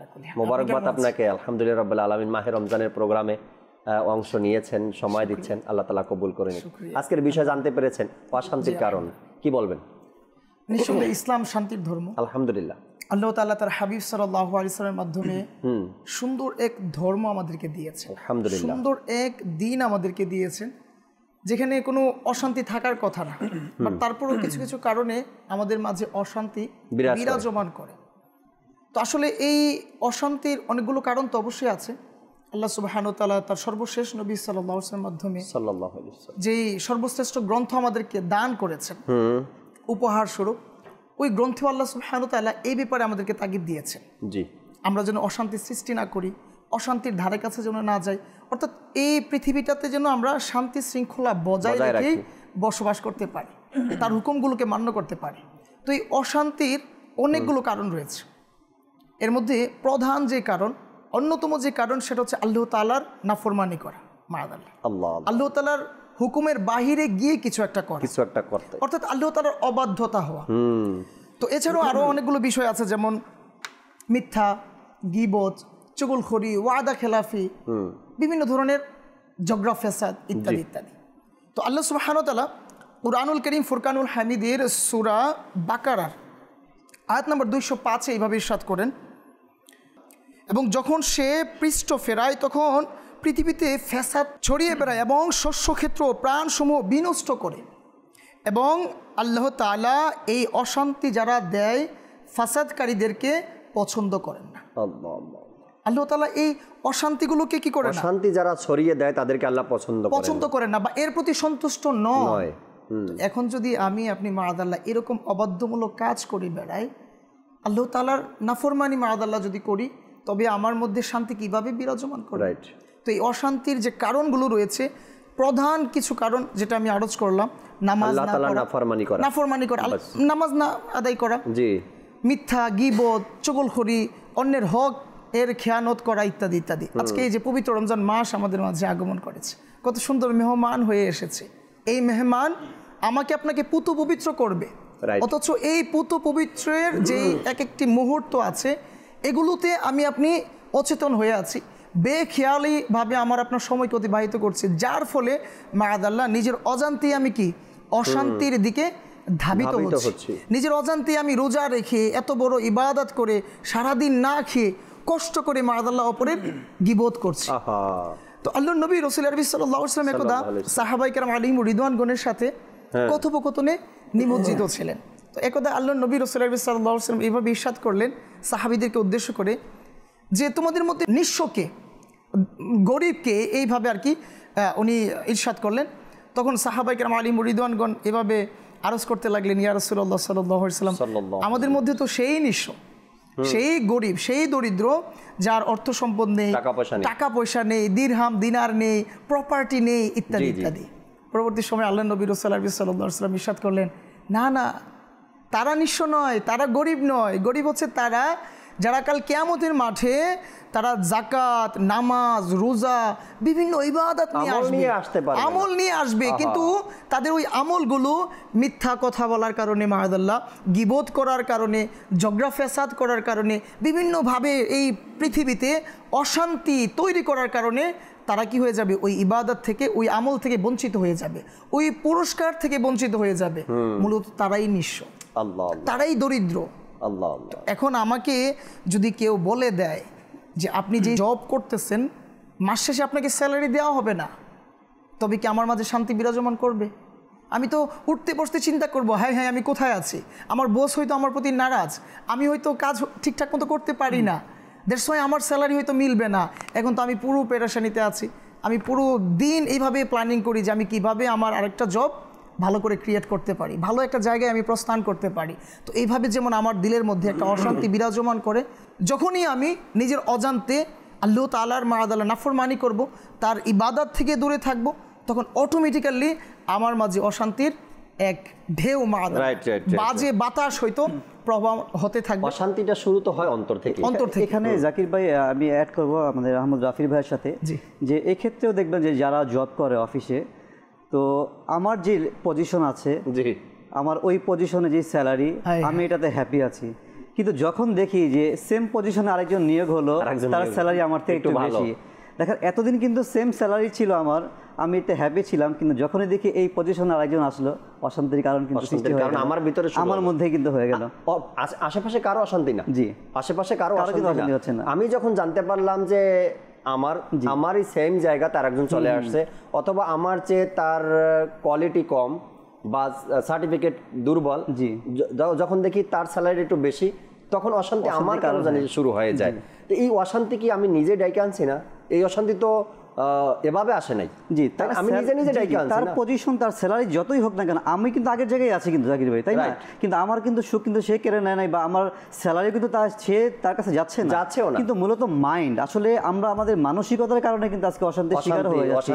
মোবারকবাদ আপনাকে। আলহামদুলিল্লাহ রাব্বিল আলামিন। মাহে রমজানের প্রোগ্রামে অংশ নিয়েছেন, সময় দিচ্ছেন, আল্লাহ তাআলা কবুল করে নিন। আজকের বিষয় জানতে পেরেছেন, অশান্তির কারণ কি বলবেন? নিঃসন্দেহে ইসলাম শান্তির ধর্ম। আলহামদুলিল্লাহ। আল্লাহ তাআলা তার হাবিব সাল্লাল্লাহু আলাইহি ওয়াসাল্লামের মাধ্যমে সুন্দর এক ধর্ম আমাদেরকে দিয়েছেন, আলহামদুলিল্লাহ। সুন্দর এক দিন আমাদেরকে দিয়েছেন, যেখানে কোনো অশান্তি থাকার কথা না, বাট তারপরও কিছু কিছু কারণে আমাদের মাঝে অশান্তি বিরাজমান করে। তো আসলে এই অশান্তির অনেকগুলো কারণ তো অবশ্যই আছে। আল্লাহ সুবহানাহু ওয়া তাআলা তার সর্বশেষ নবী সাল্লাল্লাহু আলাইহি ওয়াসাল্লামের মাধ্যমে যেই সর্বশ্রেষ্ঠ গ্রন্থ আমাদেরকে দান করেছেন উপহার স্বরূপ, ওই গ্রন্থে আল্লাহ সুবহানাহু ওয়া তাআলা এই ব্যাপারে আমাদেরকে তাগিদ দিয়েছেন। জি, আমরা যেন অশান্তি সৃষ্টি না করি, অশান্তির ধারে কাছে যেন না যাই, অর্থাৎ এই পৃথিবীটাতে যেন আমরা শান্তি শৃঙ্খলা বজায় রেখে বসবাস করতে পারি, তার হুকুমগুলোকে মান্য করতে পারি। তো এই অশান্তির অনেকগুলো কারণ রয়েছে। এর মধ্যে প্রধান যে কারণ, অন্যতম যে কারণ, সেটা হচ্ছে আল্লাহ তাআলার নাফরমানি করা। আল্লাহ তাআলার হুকুমের বাহিরে গিয়ে কিছু একটা করতে, অর্থাৎ আল্লাহ তাআলার অবাধ্যতা হওয়া। তো এছাড়াও আরো অনেকগুলো বিষয় আছে, যেমন মিথ্যা, গীবত, চুগলখড়ি, ওয়াদা খেলাফি, বিভিন্ন ধরনের ঝগড়া ফ্যাসাদ ইত্যাদি ইত্যাদি। তো আল্লাহ সুবহানাহু ওয়া তাআলা কুরআনুল কারীম ফুরকানুল হামিদের সূরা বাকারার আয়াত নম্বর 205 এইভাবে ইরশাদ করেন, এবং যখন সে পৃষ্ঠ ফেরায় তখন পৃথিবীতে ফ্যাসাদ ছড়িয়ে বেড়ায় এবং শস্যক্ষেত্র প্রাণসমূহ বিনষ্ট করে, এবং আল্লাহ তাআলা এই অশান্তি যারা দেয় ফাসাদকারীদেরকে পছন্দ করেন না। আল্লাহ তাআলা এই অশান্তিগুলোকে কি করে না, অশান্তি যারা ছড়িয়ে দেয় তাদেরকে আল্লাহ পছন্দ করেন না, বা এর প্রতি সন্তুষ্ট নয়। এখন যদি আমি আপনি মাআদাল্লাহ এরকম অবাধ্যমূলক কাজ করে বেড়াই, আল্লাহ তাআলার নাফরমানি মাআদাল্লাহ যদি করি, তবে আমার মধ্যে শান্তি কিভাবে বিরাজমান করে? তো এই অশান্তির যে কারণগুলো রয়েছে, প্রধান কিছু কারণ যেটা আমি আরজ করলাম, নামাজ নাফরমানি করা, নামাজ না আদায় করা, মিথ্যা, গীবত, চুগলখড়ি, অন্যের হক এর খেয়ানত করা ইত্যাদি ইত্যাদি। আজকে এই যে পবিত্র রমজান মাস আমাদের মাঝে আগমন করেছে, কত সুন্দর মেহমান হয়ে এসেছে। এই মেহমান আমাকে আপনাকে পুত পবিত্র করবে, অথচ এই পুত পবিত্রের যে এক একটি মুহূর্ত আছে, এগুলোতে আমি আপনি অচেতন হয়ে আছি, বেখেয়ালিভাবে আমার আপনার সময়কে অতিবাহিত করছি, যার ফলে মাআদাল্লাহ নিজের অজান্তেই আমি কি অশান্তির দিকে ধাবিত হচ্ছি। নিজের অজান্তেই আমি রোজা রেখে এত বড় ইবাদত করে সারাদিন না খেয়ে কষ্ট করে মাআদাল্লাহ অপরের গীবত করছি। তো আল্লাহর নবী রাসূল আরবি সাল্লাল্লাহু আলাইহি ওয়াসাল্লাম একদা সাহাবায়ে কেরাম আলাইহিম রিদওয়ানগণের সাথে কথোপকথনে নিমজ্জিত ছিলেন। তো একদা আল্লাহর নবী রাসূল আরবি সাল্লাল্লাহু আলাইহি ওয়াসাল্লাম এইভাবে ইরশাদ করলেন সাহাবীদেরকে উদ্দেশ্য করে, যে তোমাদের মধ্যে নিঃস্বকে, গরিবকে, এইভাবে আর কি উনি ইরশাদ করলেন। তখন সাহাবায়ে কেরাম আলাইহিম রিদওয়ানগণ এভাবে আরজ করতে লাগলেন, ইয়া রাসূলুল্লাহ সাল্লাল্লাহু আলাইহি ওয়াসাল্লাম, আমাদের মধ্যে তো সেই নিঃস্ব, সেই গরিব, সেই দরিদ্র, যার অর্থ সম্পদ নেই, টাকা পয়সা নেই, দিরহাম দিনার নেই, প্রপার্টি নেই ইত্যাদি ইত্যাদি। পরবর্তী সময় আল্লাহ নবী রাসূল সাল্লাল্লাহু আলাইহি ওয়াসাল্লাম ইরশাদ করলেন, না না, তারা নিঃস্ব নয়, তারা গরিব নয়, গরিব হচ্ছে তারা যারা কাল কিয়ামতের মাঠে তারা জাকাত, নামাজ, রোজা, বিভিন্ন ইবাদত নিয়ে আসবে, আমল নিয়ে আসবে, কিন্তু তাদের ওই আমলগুলো মিথ্যা কথা বলার কারণে, মাআযাল্লাহ, গীবত করার কারণে, ঝগড়া ফ্যাসাদ করার কারণে, বিভিন্নভাবে এই পৃথিবীতে অশান্তি তৈরি করার কারণে তারা কি হয়ে যাবে? ওই ইবাদত থেকে, ওই আমল থেকে বঞ্চিত হয়ে যাবে, ওই পুরস্কার থেকে বঞ্চিত হয়ে যাবে। মূলত তারাই নিঃস্ব, তারাই দরিদ্র। এখন আমাকে যদি কেউ বলে দেয় যে আপনি যে জব করতেছেন মাস শেষে আপনাকে স্যালারি দেওয়া হবে না, তবে কি আমার মাঝে শান্তি বিরাজমান করবে? আমি তো উঠতে বসতে চিন্তা করবো, হ্যাঁ হ্যাঁ আমি কোথায় আছি, আমার বস হয়তো আমার প্রতি নারাজ, আমি হয়তো কাজ ঠিকঠাক মতো করতে পারি না, দ্যাটস ওয়াই আমার স্যালারি হয়তো মিলবে না। এখন তো আমি পুরো পেরেশানিতে আছি, আমি পুরো দিন এইভাবে প্ল্যানিং করি যে আমি কিভাবে আমার আরেকটা জব ভালো করে ক্রিয়েট করতে পারি, ভালো একটা জায়গায় আমি প্রস্থান করতে পারি। তো এইভাবে যেমন আমার দিলের মধ্যে একটা অশান্তি বিরাজমান করে, যখনই আমি নিজের অজান্তে আল্লাহ তাআলার মাআযাল্লাহ নাফরমানি করব, তার ইবাদত থেকে দূরে থাকব, তখন অটোমেটিক্যালি আমার মাঝে অশান্তির এক ঢেউ, বাজে বাতাস হয়তো প্রভাব হতে থাকবে। অশান্তিটা শুরু তো হয় অন্তর থেকে। এখানে জাকির ভাই আমি অ্যাড করব আমাদের আহমদ রাফির ভাইয়ের সাথে, যে এক্ষেত্রেও দেখবেন যে যারা জব করে অফিসে, তো আমার যে পজিশন আছে, আমার ওই পজিশনে যে স্যালারি, আমি এটাতে হ্যাপি আছি, কিন্তু যখন দেখি যে সেম পজিশনে আরেকজন নিয়োগ হলো, তার স্যালারি আমার থেকে একটু বেশি, দেখেন এতদিন কিন্তু সেম স্যালারি ছিল আমার, আমি এতে হ্যাপি ছিলাম, কিন্তু যখনই দেখি এই পজিশনে আরেকজন আসলো, অশান্তির কারণ কিন্তু সৃষ্টি হয়, আমার ভিতরে, আমার মধ্যে কিন্তু হয়ে গেল। আশেপাশে কারো অশান্তি না, আশেপাশে কারো অশান্তি হচ্ছে না। আমি যখন জানতে পারলাম যে আমারই সেম জায়গা তার একজন চলে আসছে, অথবা আমার চেয়ে তার কোয়ালিটি কম বা সার্টিফিকেট দুর্বল, যখন দেখি তার স্যালারি একটু বেশি, তখন অশান্তি আমার কারণে জানি শুরু হয়ে যায়। তো এই অশান্তি কি আমি নিজে ডাইকে আনছি না? এই অশান্তি তো এভাবে আসে নাই, আমি নিজে নিজে ডাইকে আনছি। তার পজিশন, তার স্যালারি যতই হোক না কেন, আমি কিন্তু আগের জায়গায় আছি কিন্তু জাকির ভাই, তাই না? কিন্তু আমার কিন্তু সুখ কিন্তু সে কেড়ে নেয় নাই, বা আমার স্যালারি কিন্তু তার কাছে যাচ্ছেও না, কিন্তু মূলত মাইন্ড, আসলে আমরা আমাদের মানসিকতার কারণে কিন্তু আজকে অশান্তির শিকার হয়ে যাচ্ছি।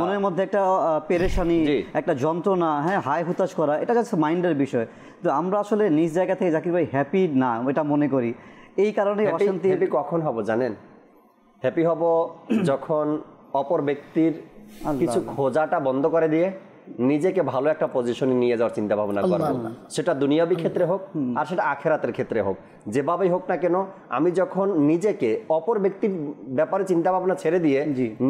মনের মধ্যে একটা পেরেশানি, একটা যন্ত্রণা, হ্যাঁ, হাই হুতাশ করা, এটা যাচ্ছে মাইন্ডের বিষয়। তো আমরা আসলে নিজ জায়গা থেকে জাকির ভাই হ্যাপি না, এটা মনে করি। এই কারণে অশান্তি। হ্যাপি কখন হব জানেন? হ্যাপি হব যখন অপর ব্যক্তির কিছু খোঁজাটা বন্ধ করে দিয়ে নিজেকে ভালো একটা পজিশনে নিয়ে যাওয়ার চিন্তা ভাবনা করব, সেটা দুনিয়াবি ক্ষেত্রে হোক আর সেটা আখেরাতের ক্ষেত্রে হোক, যেভাবেই হোক না কেন, আমি যখন নিজেকে অপর ব্যক্তির ব্যাপারে চিন্তা ভাবনা ছেড়ে দিয়ে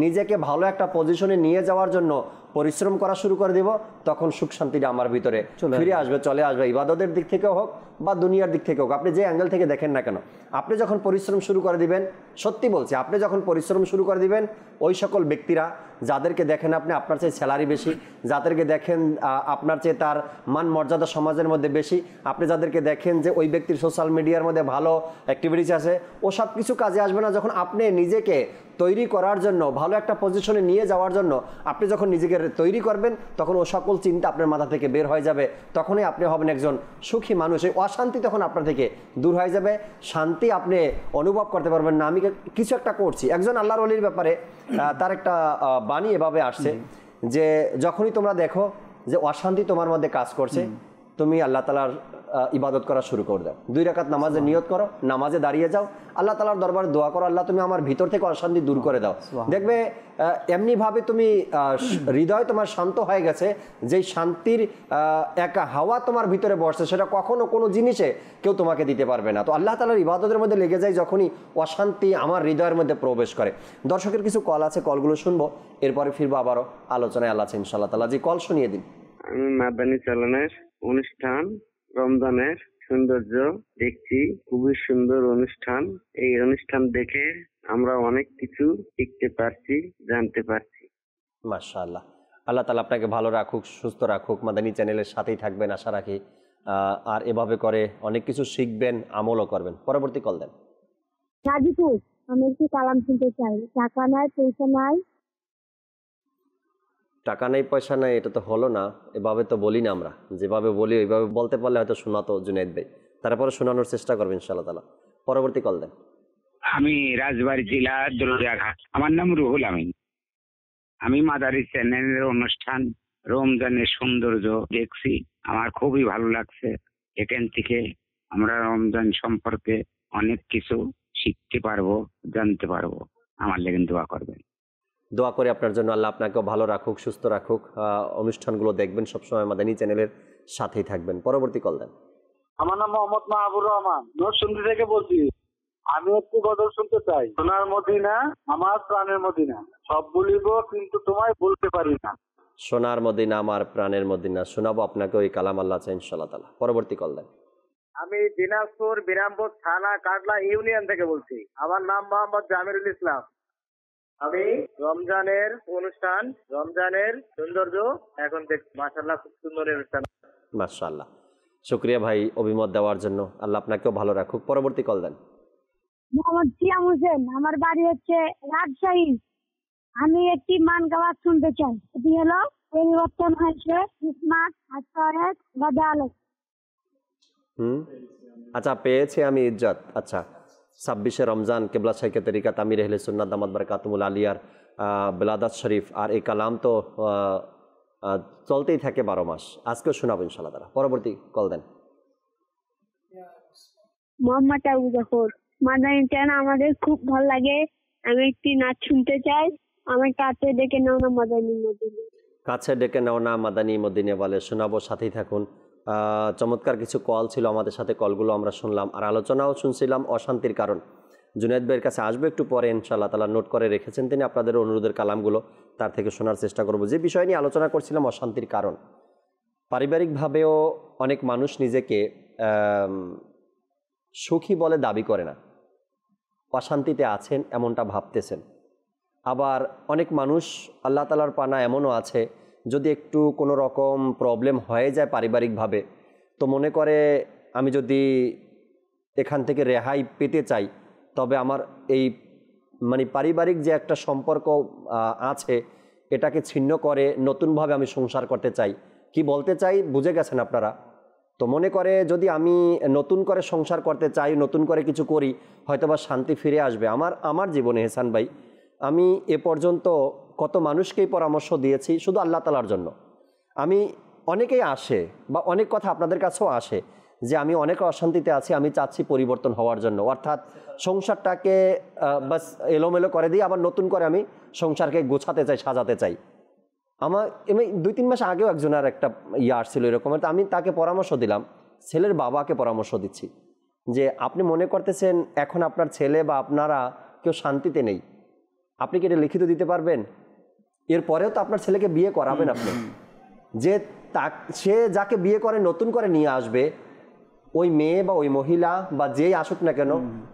নিজেকে ভালো একটা পজিশনে নিয়ে যাওয়ার জন্য পরিশ্রম করা শুরু করে দেব, তখন সুখ শান্তিটা আমার ভিতরে ফিরে আসবে, চলে আসবে। ইবাদতের দিক থেকেও হোক বা দুনিয়ার দিক থেকেও হোক, আপনি যে অ্যাঙ্গেল থেকে দেখেন না কেন, আপনি যখন পরিশ্রম শুরু করে দিবেন, সত্যি বলছি, আপনি যখন পরিশ্রম শুরু করে দিবেন, ওই সকল ব্যক্তিরা যাদেরকে দেখেন আপনি আপনার চেয়ে স্যালারি বেশি, যাদেরকে দেখেন আপনার চেয়ে তার মান মর্যাদা সমাজের মধ্যে বেশি, আপনি যাদেরকে দেখেন যে ওই ব্যক্তির সোশ্যাল মিডিয়ার মধ্যে ভালো অ্যাক্টিভিটিস আছে, ও সব কিছু কাজে আসবে না। যখন আপনি নিজেকে তৈরি করার জন্য, ভালো একটা পজিশনে নিয়ে যাওয়ার জন্য আপনি যখন নিজেকে তৈরি করবেন, তখন ও সকল চিন্তা আপনার মাথা থেকে বের হয়ে যাবে, তখনই আপনি হবেন একজন সুখী মানুষ। এই অশান্তি তখন আপনার থেকে দূর হয়ে যাবে, শান্তি আপনি অনুভব করতে পারবেন না আমি কিছু একটা করছি। একজন আল্লাহর ওলির ব্যাপারে তার একটা বাণী এভাবে আসছে যে যখনই তোমরা দেখো যে অশান্তি তোমার মধ্যে কাজ করছে, তুমি আল্লাহ তাআলার ইবাদত করা শুরু করে দাও, 2 রাকাত নামাজের নিয়ত করো, নামাজে দাঁড়িয়ে যাও, আল্লাহ তাআলার দরবারে দোয়া করো, আল্লাহ তুমি আমার ভিতর থেকে অশান্তি দূর করে দাও। দেখবে এমনিভাবে তুমি হৃদয় তোমার শান্ত হয়ে গেছে, যেই শান্তির এক হাওয়া তোমার ভিতরে বসছে, সেটা কখনো কোনো জিনিসে কেউ তোমাকে দিতে পারবে না। তো আল্লাহ তাআলার ইবাদতের মধ্যে লেগে যায় যখনই অশান্তি আমার হৃদয়ের মধ্যে প্রবেশ করে। দর্শকের কিছু কল আছে, কলগুলো শুনবো, এরপরে ফিরবো আবারও আলোচনায়। আল্লাহ আছে ইনশাআল্লাহ তাআলা। জি, কল শুনিয়ে দিন। আমি মাদানী চালানের অনুষ্ঠান রমজানের সৌন্দর্য দেখছি, খুবই সুন্দর অনুষ্ঠান। এই অনুষ্ঠান দেখে আমরা অনেক কিছু শিখতে পারছি, জানতে পারছি। মাশাআল্লাহ, আল্লাহ তাআলা আপনাকে ভালো রাখুক, সুস্থ রাখুক, মাদানী চ্যানেলের সাথেই থাকবেন আশা রাখি, আর এভাবে করে অনেক কিছু শিখবেন, আমলও করবেন। পরবর্তী কল দেন। গাজীপুর, আমি একটু কালাম শুনতে চাই। টাকা নাই, পয়সা নাই। টাকা নেই পয়সা নাই, এটা তো হলো না, এভাবে তো বলি না আমরা, যেভাবে বলি ওইভাবে বলতে পারলে হয়তো শোনাতো জুনায়েদ ভাই, তারপরে শোনানোর চেষ্টা করবেন ইনশাআল্লাহ তাআলা। পরবর্তী কল দেন। আমি রাজবাড়ী জেলা দরুরিয়াঘাট, আমার নাম রুহুল আমিন। আমি মাদারি চ্যানেলের অনুষ্ঠান রমজানের সৌন্দর্য দেখছি, আমার খুবই ভালো লাগছে। এখান থেকে আমরা রমজান সম্পর্কে অনেক কিছু শিখতে পারবো, জানতে পারবো। আমার লেগে দোয়া করবেন। দোয়া করে আপনার জন্য, আল্লাহ আপনাকেও ভালো রাখুক, সুস্থ রাখুক। অনুষ্ঠানগুলো দেখবেন সবসময়, মাদানী চ্যানেলের সাথেই থাকবেন। পরবর্তী কল দেন। আমার নাম মোহাম্মদ মাহবুর রহমান, নরসিংদী থেকে বলছি। আমি একটু গজল শুনতে চাই। সোনার মদিনা আমার প্রাণের মদিনা, সব বলিব কিন্তু তোমায় বলতে পারি না। সোনার মদিনা আমার প্রাণের মদিনা, শোনাবো আপনাকে ওই কালাম আল্লাহ চাই ইনশাআল্লাহ তাআলা। পরবর্তী কল দেন। আমি দিনাজপুর বিরামপুর থানা কাটলা ইউনিয়ন থেকে বলছি। আমার নাম মোহাম্মদ জামিরুল ইসলাম। আমি রমজানের অনুষ্ঠান, রমজানের সৌন্দর্য এখন দেখছি। মাশাআল্লাহ, খুব সুন্দর অনুষ্ঠান। মাশাআল্লাহ, শুকরিয়া ভাই অভিমত দেওয়ার জন্য। আল্লাহ আপনাকেও ভালো রাখুক। পরবর্তী কল দেন। মোহাম্মদ সিয়াম হোসেন, আমার বাড়ি হচ্ছে রাজশাহী। আমি একটি মান গাওয়াজ শুনতে চাই। এটি হলো পরিবর্তন হয়েছে ইসমাত আসারেত বাদালত। আচ্ছা, পেয়েছি আমি ইজ্জত। আচ্ছা, 26শে রমজান কেবলা শাইখে তরিকাত আমির আহলে সুন্নাত দামাত বারাকাতুহুল আলিয়ার বিলাদাত শরীফ। আর এই কালাম তো চলতেই থাকে 12 মাস। আজকেও শোনাবো ইনশাআল্লাহ তাআলা। পরবর্তী কল দেন। মোহাম্মদ আবু জাফর, মাদানী চ্যানেল আমাদের খুব ভালো লাগে। আমি একটি নাচ শুনতে চাই। আমার কাছে ডেকে নাও না মাদানী মদিনা। কাছে ডেকে নাও না মাদানী মদিনা বলে শোনাবো, সাথেই থাকুন। চমৎকার কিছু কল ছিল, আমাদের সাথে কলগুলো আমরা শুনলাম আর আলোচনাও শুনছিলাম। অশান্তির কারণ জুনায়েদ ভাইয়ের কাছে আসবে একটু পরে ইনশাআল্লাহ তাআলা। নোট করে রেখেছেন তিনি আপনাদের অনুরোধের কালামগুলো, তার থেকে শোনার চেষ্টা করব। যে বিষয় নিয়ে আলোচনা করছিলাম, অশান্তির কারণ। পারিবারিকভাবেও অনেক মানুষ নিজেকে সুখী বলে দাবি করে না, অশান্তিতে আছেন এমনটা ভাবতেছেন। আবার অনেক মানুষ আল্লাহ তাআলার পানা এমনও আছে, যদি একটু কোনো রকম প্রবলেম হয়ে যায় পারিবারিকভাবে, তো মনে করে আমি যদি এখান থেকে রেহাই পেতে চাই, তবে আমার এই পারিবারিক যে একটা সম্পর্ক আছে এটাকে ছিন্ন করে নতুনভাবে আমি সংসার করতে চাই। কি বলতে চাই বুঝে গেছেন আপনারা? তো মনে করে যদি আমি নতুন করে সংসার করতে চাই, নতুন করে কিছু করি, হয়তোবা শান্তি ফিরে আসবে। আমার জীবনে হেসান ভাই, আমি এ পর্যন্ত কত মানুষকেই পরামর্শ দিয়েছি শুধু আল্লাহ তাআলার জন্য। আমি অনেকেই আসে বা অনেক কথা আপনাদের কাছেও আসে যে আমি অনেক অশান্তিতে আছি, আমি চাচ্ছি পরিবর্তন হওয়ার জন্য, অর্থাৎ সংসারটাকে বাস এলোমেলো করে দিয়ে আবার নতুন করে আমি সংসারকে গোছাতে চাই, সাজাতে চাই। আমার এমনি 2-3 মাস আগেও একজনের একটা আসছিল এরকমের। আমি তাকে পরামর্শ দিলাম, ছেলের বাবাকে পরামর্শ দিচ্ছি যে আপনি মনে করতেছেন এখন আপনার ছেলে বা আপনারা কেউ শান্তিতে নেই, আপনি কি এটা লিখিত দিতে পারবেন? এরপরেও তো আপনার ছেলেকে বিয়ে করাবেন আপনি, যে সে যাকে বিয়ে করে নতুন করে নিয়ে আসবে, ওই মেয়ে বা ওই মহিলা বা যেই আসুক না কেন,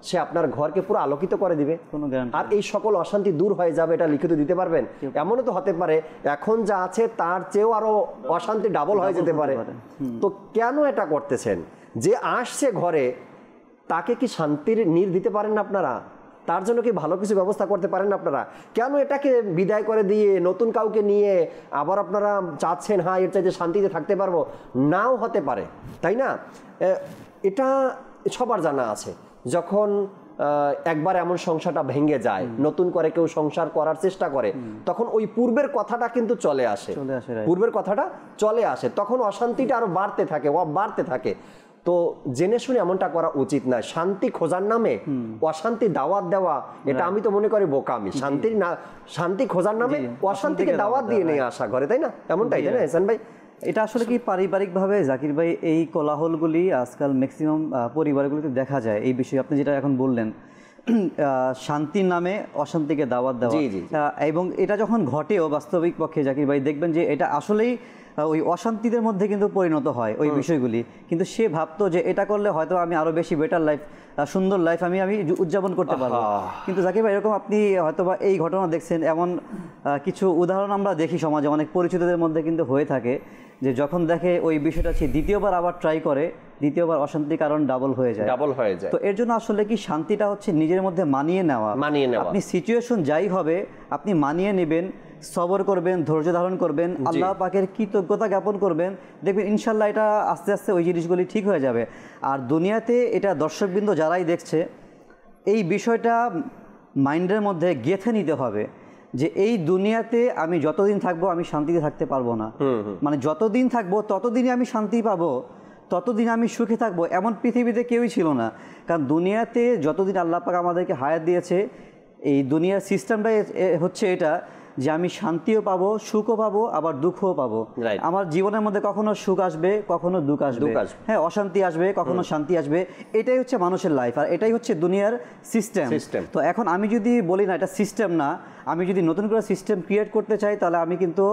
সে আপনার ঘরকে পুরো আলোকিত করে দিবে, আর এই সকল অশান্তি দূর হয়ে যাবে, এটা লিখিত দিতে পারবেন? এমনও তো হতে পারে এখন যা আছে তার চেয়েও আরো অশান্তি ডাবল হয়ে যেতে পারে। তো কেন এটা করতেছেন? যে আসছে ঘরে তাকে কি শান্তির নীড় দিতে পারেন না আপনারা? তার জন্য কি ভালো কিছু ব্যবস্থা করতে পারেন না আপনারা? কেন এটাকে বিদায় করে দিয়ে নতুন কাউকে নিয়ে আবার আপনারা চাচ্ছেন হ্যাঁ এর চাইতে শান্তিতে থাকতে পারবো? নাও হতে পারে, তাই না? এটা সবার জানা আছে, যখন একবার এমন সংসারটা ভেঙে যায়, নতুন করে কেউ সংসার করার চেষ্টা করে, তখন ওই পূর্বের কথাটা কিন্তু চলে আসে, পূর্বের কথাটা চলে আসে, তখন অশান্তিটা আরো বাড়তে থাকে। তো জেনে শুনে এমনটা করা উচিত নয়। শান্তি খোঁজার নামে অশান্তি দাওয়াত দেওয়া, এটা আমি তো মনে করি বোকামি। শান্তি খোঁজার নামে অশান্তিকে দাওয়াত দিয়ে নিয়ে আসা ঘরে, তাই না? এমনটাই, তাই না হাসান ভাই? এটা আসলে কি পারিবারিকভাবে জাকির ভাই এই কোলাহলগুলি আজকাল ম্যাক্সিমাম পরিবারগুলিতে দেখা যায়। এই বিষয়ে আপনি যেটা এখন বললেন, শান্তির নামে অশান্তিকে দাওয়াত দেওয়া, এবং এটা যখন ঘটেও বাস্তবিক পক্ষে জাকির ভাই দেখবেন যে এটা আসলেই ওই অশান্তিদের মধ্যে কিন্তু পরিণত হয় ওই বিষয়গুলি। কিন্তু সে ভাবতো যে এটা করলে হয়তো আমি আরো বেশি বেটার লাইফ, সুন্দর লাইফ আমি উদযাপন করতে পারবো। কিন্তু জাকির ভাই এরকম আপনি হয়তোবা এই ঘটনা দেখছেন, এমন কিছু উদাহরণ আমরা দেখি সমাজে অনেক পরিচিতদের মধ্যে কিন্তু হয়ে থাকে, যে যখন দেখে ওই বিষয়টা সে দ্বিতীয়বার আবার ট্রাই করে, দ্বিতীয়বার অশান্তির কারণ ডাবল হয়ে যায়। তো এর জন্য আসলে কি শান্তিটা হচ্ছে নিজের মধ্যে মানিয়ে নেওয়া। আপনি সিচুয়েশন যাই হবে আপনি মানিয়ে নেবেন, সবর করবেন, ধৈর্য ধারণ করবেন, আল্লাহ পাকের কৃতজ্ঞতা জ্ঞাপন করবেন, দেখবেন ইনশাল্লাহ এটা আস্তে আস্তে ওই জিনিসগুলি ঠিক হয়ে যাবে। আর দুনিয়াতে এটা দর্শকবৃন্দ যারাই দেখছে, এই বিষয়টা মাইন্ডের মধ্যে গেঁথে নিতে হবে যে এই দুনিয়াতে আমি যতদিন থাকবো আমি শান্তিতে থাকতে পারবো না। মানে যতদিন থাকবো ততদিনই আমি শান্তি পাবো। ততদিন আমি সুখে থাকবো এমন পৃথিবীতে কেউই ছিল না। কারণ দুনিয়াতে যতদিন আল্লাহ পাক আমাদেরকে হায়াত দিয়েছে, এই দুনিয়ার সিস্টেমটাই হচ্ছে এটা যে আমি শান্তিও পাবো, সুখও পাবো, আবার দুঃখও পাবো। আমার জীবনের মধ্যে কখনো সুখ আসবে, কখনো দুঃখ আসবে, হ্যাঁ অশান্তি আসবে, কখনো শান্তি আসবে। এটাই হচ্ছে মানুষের লাইফ, আর এটাই হচ্ছে দুনিয়ার সিস্টেম। তো এখন আমি যদি বলি না এটা সিস্টেম না, আমি যদি নতুন করে সিস্টেম ক্রিয়েট করতে চাই, তাহলে আমি কিন্তু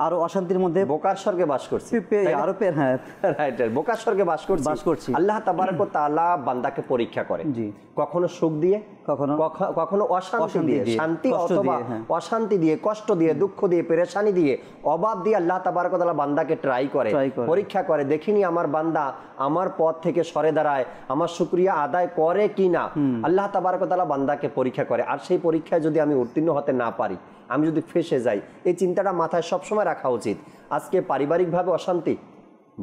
আরো অশান্তির মধ্যে বোকার স্বর্গে বাস করছি, আরো হ্যাঁ রাইট বোকার স্বর্গে বাস করছি। আল্লাহ তাবারক ওয়া তাআলা বান্দাকে পরীক্ষা করে, কখনো সুখ দিয়ে, কখনো অশান্তি দিয়ে, শান্তি অথবা অশান্তি দিয়ে, কষ্ট দিয়ে, দুঃখ দিয়ে, পেরেশানি দিয়ে, অভাব দিয়ে আল্লাহ তাবারক ওয়া তাআলা বান্দাকে ট্রাই করে, পরীক্ষা করে। দেখিনি আমার বান্দা আমার পথ থেকে সরে দাঁড়ায়, আমার শুকরিয়া আদায় করে কিনা। আল্লাহ তাবারক ওয়া তাআলা বান্দাকে পরীক্ষা করে। আর সেই পরীক্ষায় যদি আমি উত্তীর্ণ হতে না পারি, আমি যদি ফেসে যাই, এই চিন্তাটা মাথায় সবসময় রাখা উচিত। আজকে পারিবারিকভাবে অশান্তি,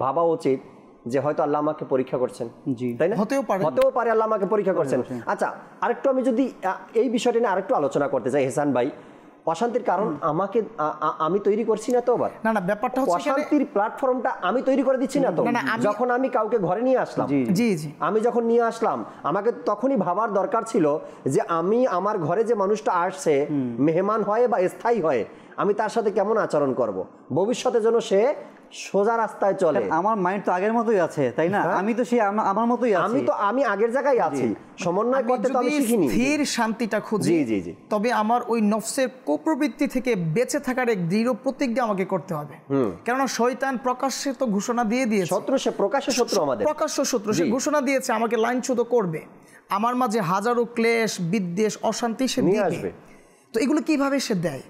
ভাবা উচিত যে হয়তো আল্লাহ আমাকে পরীক্ষা করছেন, তাই না? হতেও পারে আল্লাহ আমাকে পরীক্ষা করছেন। আচ্ছা, আরেকটু আমি যদি এই বিষয়টা নিয়ে আরেকটু আলোচনা করতে চাই হেসান ভাই, অশান্তির কারণ আমি তৈরি করছি না তো? আবার না, ব্যাপারটা হচ্ছে অশান্তির প্ল্যাটফর্মটা আমি তৈরি করে দিচ্ছি না তো? যখন আমি কাউকে ঘরে নিয়ে আসলাম, আমি যখন নিয়ে আসলাম, আমাকে তখনই ভাবার দরকার ছিল যে আমি আমার ঘরে যে মানুষটা আসছে, মেহমান হয়ে বা স্থায়ী হয়ে, আমি তার সাথে কেমন আচরণ করব, ভবিষ্যতে যেন সে সোজা রাস্তায় চলে। আমার মাইন্ড তো আগের মতোই আছে, তাই না? আমি তো সেই আমার মতোই আছি, আমি আগের জায়গায় আছি। সমন্বয় করতে তো আমি শিখিনি। স্থির শান্তিটা খুঁজি, তবে আমার ওই নফসের কুপ্রবৃত্তি থেকে বেঁচে থাকার এক দৃঢ় প্রতিজ্ঞা আমাকে করতে হবে। কেননা শয়তান প্রকাশ্যে তো ঘোষণা দিয়ে দিয়েছে, শত্রু সে, প্রকাশ্য শত্রু, আমাদের প্রকাশ্য শত্রু। সে ঘোষণা দিয়েছে আমাকে লাইনচ্যুত করবে, আমার মাঝে হাজারো ক্লেশ, বিদ্বেষ, অশান্তি সে নিয়ে আসবে। তো এগুলো কিভাবে সে দেয়,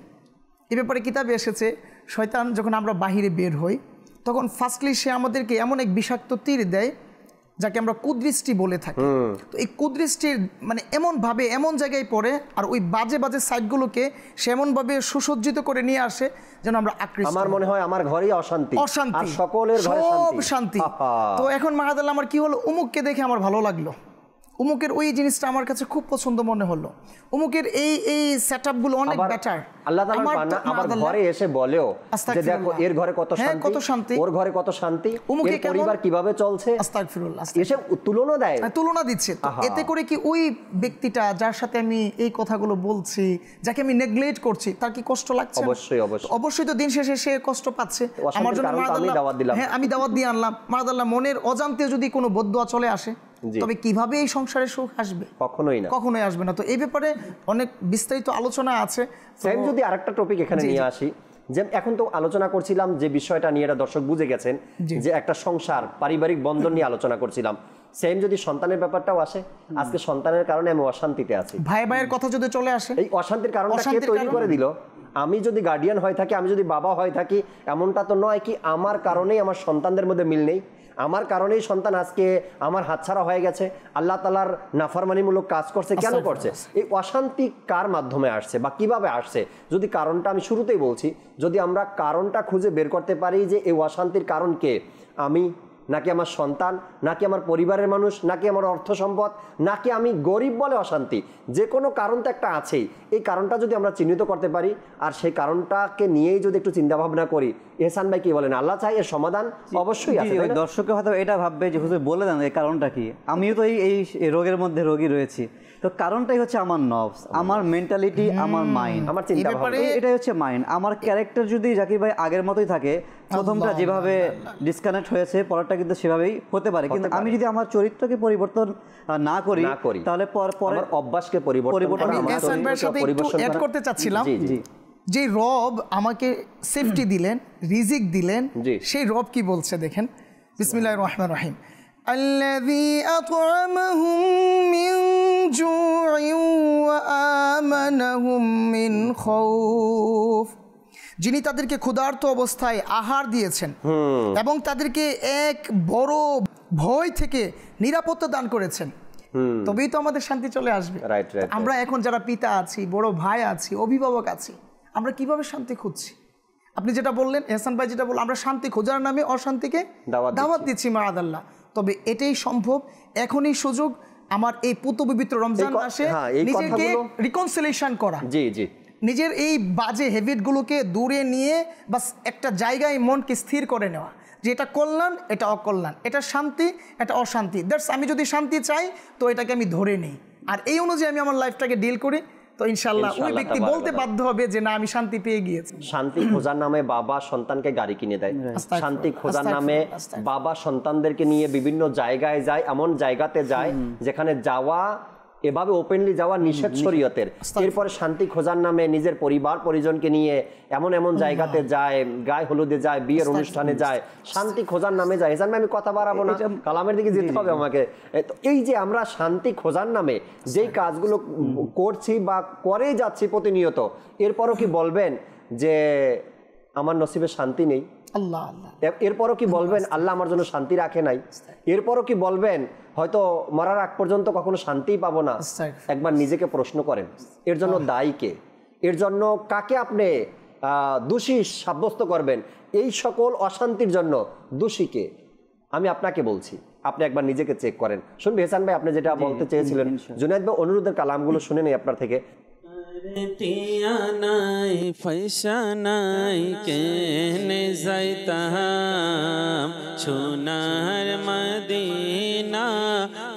এ ব্যাপারে কিতাবে এসেছে। শয়তান যখন আমরা বাহিরে বের হই, তখন ফার্স্টলি সে আমাদেরকে এমন এক বিষাক্ত তীর দেয় যাকে আমরা কুদৃষ্টি বলে থাকি। তো এই কুদৃষ্টির মানে এমনভাবে এমন জায়গায় পড়ে, আর ওই বাজে বাজে সাইটগুলোকে সে এমনভাবে সুসজ্জিত করে নিয়ে আসে যেন আমরা আকৃষ্ট। আমার মনে হয় আমার ঘরেই অশান্তি, আর সকলের ঘরে শান্তি। তো এখন মাহাদাল্লাহ আমার কি হলো, উমুককে দেখে আমার ভালো লাগলো, উমুকের ওই জিনিসটা আমার কাছে খুব পছন্দ মনে হলো, উমুকের এই সেটআপগুলো অনেক বেটার। আল্লাহ তাআলা আমার ঘরে এসে বলেও যে দেখো এর ঘরে কত শান্তি, ওর ঘরে কত শান্তি, এর পরিবার কিভাবে চলছে, আস্তাগফিরুল্লাহ, এসে তুলনা দেয়, তুলনা দিচ্ছে। এতে করে কি ওই ব্যক্তিটা যার সাথে আমি এই কথাগুলো বলছি, যাকে আমি নেগলেক্ট করছি, তার কি কষ্ট লাগছে? অবশ্যই তো দিন শেষে সে কষ্ট পাচ্ছে। আমার জন্য হ্যাঁ আমি দাওয়াত দিয়ে আনলাম, মাদাল্লাহ মনের অজান্তে যদি কোনো বদদুয়া চলে আসে, তবে কিভাবে এই সংসারে সুখ আসবে? কখনোই আসবে না। তো এই ব্যাপারে অনেক বিস্তারিত আলোচনা আছে। সেম যদি আরেকটা টপিক এখানে নিয়ে আসি, যে এখন তো আলোচনা করছিলাম যে বিষয়টা নিয়ে, এটা দর্শক বুঝে গেছেন যে একটা সংসার, পারিবারিক বন্ধন নিয়ে আলোচনা করছিলাম। সেম যদি সন্তানের ব্যাপারটাও আসে, আজকে সন্তানের কারণে আমি অশান্তিতে আছি, ভাইয়ের কথা যদি চলে আসে, এই অশান্তির কারণটা কে তৈরি করে দিল? আমি যদি গার্ডিয়ান হয়ে থাকি, আমি যদি বাবা হয়ে থাকি, এমনটা তো নয় কি আমার কারণেই আমার সন্তানদের মধ্যে মিল নেই, আমার কারণেই সন্তান আজকে আমার হাতছাড়া হয়ে গেছে, আল্লাহ তাআলার নাফরমানিমূলক কাজ করছে। কেন করছে? এই অশান্তি কার মাধ্যমে আসছে বা কিভাবে আসছে? যদি কারণটা আমি শুরুতেই বলছি, যদি আমরা কারণটা খুঁজে বের করতে পারি যে এই অশান্তির কারণ কে, আমি নাকি আমার সন্তান, নাকি আমার পরিবারের মানুষ, নাকি আমার অর্থ সম্পদ, নাকি আমি গরিব বলে অশান্তি, যে কোনো কারণ তো একটা আছেই। এই কারণটা যদি আমরা চিহ্নিত করতে পারি, আর সেই কারণটাকে নিয়েই যদি একটু চিন্তা ভাবনা করি, এহসান ভাই কি বলেন? আল্লাহ চাই এর সমাধান অবশ্যই আছে। দর্শককে হয়তো এটা ভাববে যে হুজুর বলে দেন এই কারণটা কি, আমিও তো এই রোগের মধ্যে রোগী রয়েছি। তো কারণটাই হচ্ছে আমার নফস, আমার মেন্টালিটি, আমার মাইন্ড, আমার চিন্তা ভাবনা, এটাই হচ্ছে মাইন্ড। আমার ক্যারেক্টার যদি জাকির ভাই আগের মতোই থাকে, প্রথমটা যেভাবে ডিসকানেক্ট হয়েছে, পরেরটা কিন্তু সেভাবেই হতে পারে। কিন্তু আমি যদি আমার চরিত্রকে পরিবর্তন না করি, তাহলে পরের অভ্যাসকে পরিবর্তন অ্যাড করতে চাচ্ছিলাম যে রব আমাকে সেফটি দিলেন, রিজিক দিলেন, সেই রব কি বলছে দেখেন, বিসমিল্লাহির রহমানির রহিম। আল্লাযী আত'আমাহুম মিন জু'ইন ওয়া আমানাহুম মিন খাউফ, যিনি তাদেরকে ক্ষুধার্ত অবস্থায় আহার দিয়েছেন এবং তাদেরকে এক বড় ভয় থেকে নিরাপত্তা দান করেছেন, তবেই তো আমাদের শান্তি চলে আসবে। আমরা এখন যারা পিতা আছি, বড় ভাই আছি, অভিভাবক আছি, আমরা কিভাবে শান্তি খুঁজছি? আপনি যেটা বললেন, এহসান ভাই যেটা বললেন, আমরা শান্তি খোঁজার নামে অশান্তিকে দাওয়াত দিচ্ছি মাআদাল্লাহ। তবে এটাই সম্ভব, এখনই সুযোগ আমার এই পবিত্র রমজান মাসে নিজেকে রিকনসিলিয়েশন করা, নিজের এই বাজে হ্যাবিটগুলোকে দূরে নিয়ে বাস একটা জায়গায় মনকে স্থির করে নেওয়া যে এটা কল্যাণ, এটা অকল্যাণ, এটা শান্তি, এটা অশান্তি। দ্যাটস, আমি যদি শান্তি চাই তো এটাকে আমি ধরে নিই, আর এই অনুযায়ী আমি আমার লাইফটাকে ডিল করি, তো ইনশাল্লাহ ওই ব্যক্তি বলতে বাধ্য হবে যে না, আমি শান্তি পেয়ে গিয়েছি। শান্তি খোঁজার নামে বাবা সন্তানকে গাড়ি কিনে দেয়, শান্তি খোঁজার নামে বাবা সন্তানদেরকে নিয়ে বিভিন্ন জায়গায় যায়, এমন জায়গাতে যায় যেখানে যাওয়া, এভাবে ওপেনলি যাওয়া নিষেধ শরীয়তের। এরপরে শান্তি খোঁজার নামে নিজের পরিবার পরিজনকে নিয়ে এমন এমন জায়গাতে যায়, গায়ে হলুদে যায়, বিয়ের অনুষ্ঠানে যায়, শান্তি খোঁজার নামে যায়। এজন্য আমি কথা বাড়াবো না, কালামের দিকে যেতে হবে আমাকে। এই যে আমরা শান্তি খোঁজার নামে যেই কাজগুলো করছি বা করে যাচ্ছি প্রতিনিয়ত, এরপরও কি বলবেন যে আমার নসিবে শান্তি নেই? আল্লাহ আল্লাহ। এরপরও কি বলবেন আল্লাহ আমার জন্য শান্তি রাখে নাই? এরপরও কি বলবেন হয়তো মরার আগ পর্যন্ত কখনো শান্তিই পাবো না? একবার নিজেকে প্রশ্ন করেন, এর জন্য দায়ী কে? এর জন্য কাকে আপনি দোষী সাব্যস্ত করবেন? এই সকল অশান্তির জন্য দোষী কে? আমি আপনাকে বলছি, আপনি একবার নিজেকে চেক করেন। শুনবে হেসান ভাই, আপনি যেটা বলতে চেয়েছিলেন, জুনায়েদ ভাই অনুরোধের কালামগুলো শুনে নেই আপনার থেকে। নাই ফৈশানাই কেনে যাইতাম, সোনার মদিনা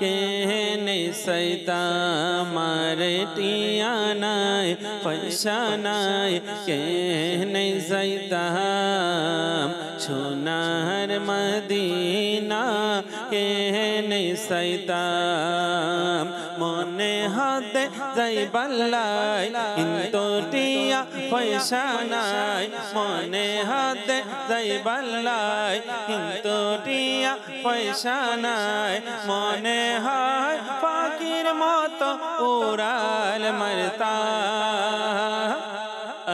কেনে সাইতাম, মারে টিয়ানাই ফৈশানাই কেনে যাইতাম, সোনার মদিনা কেনে সাইতাম, মনে হাতে যাই বাল্লাই কিন্তু টিয়া পয়সা নাই, মনে হাতে যাই বাল্লাই কিন্তু টিয়া পয়সা নাই, মনে হয় পাখির মতো উড়াল মারতা,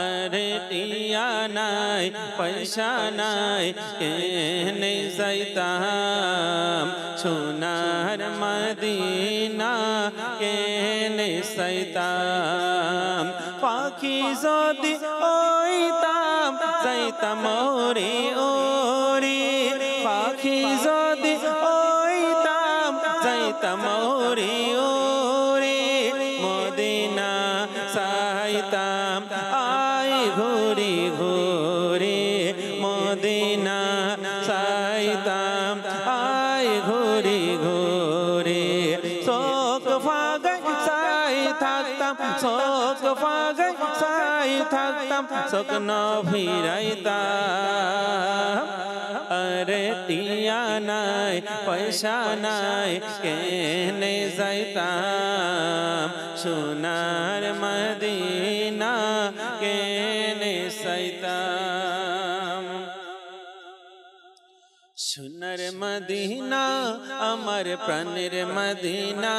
আরে টিয়া নাই পয়সা নাই কেনে যাইতাম, সোনার মদিনা কেনে সাইতাম, পাখি যদি ওইতাম যাইতাম ওরে ওরে, পাখি যদি ওইতাম যাইতাম ওরে ওরে, মদিনা সাইতাম আই ঘুরি ঘুরি, মদিনা সাইতাম আই ঘুরি ঘুরি, চোখ ফাগাই সাই থাকতাম, চোখ ফাগাই সাই থাকতাম, স্বপ্ন ভিড়াইতাম, আরে টিয়া নাই পয়সা নাই কেনে যাইতাম, সোনার মদিনা কেনে সাইতাম, সোনার মদিনা আমার প্রাণের মদিনা,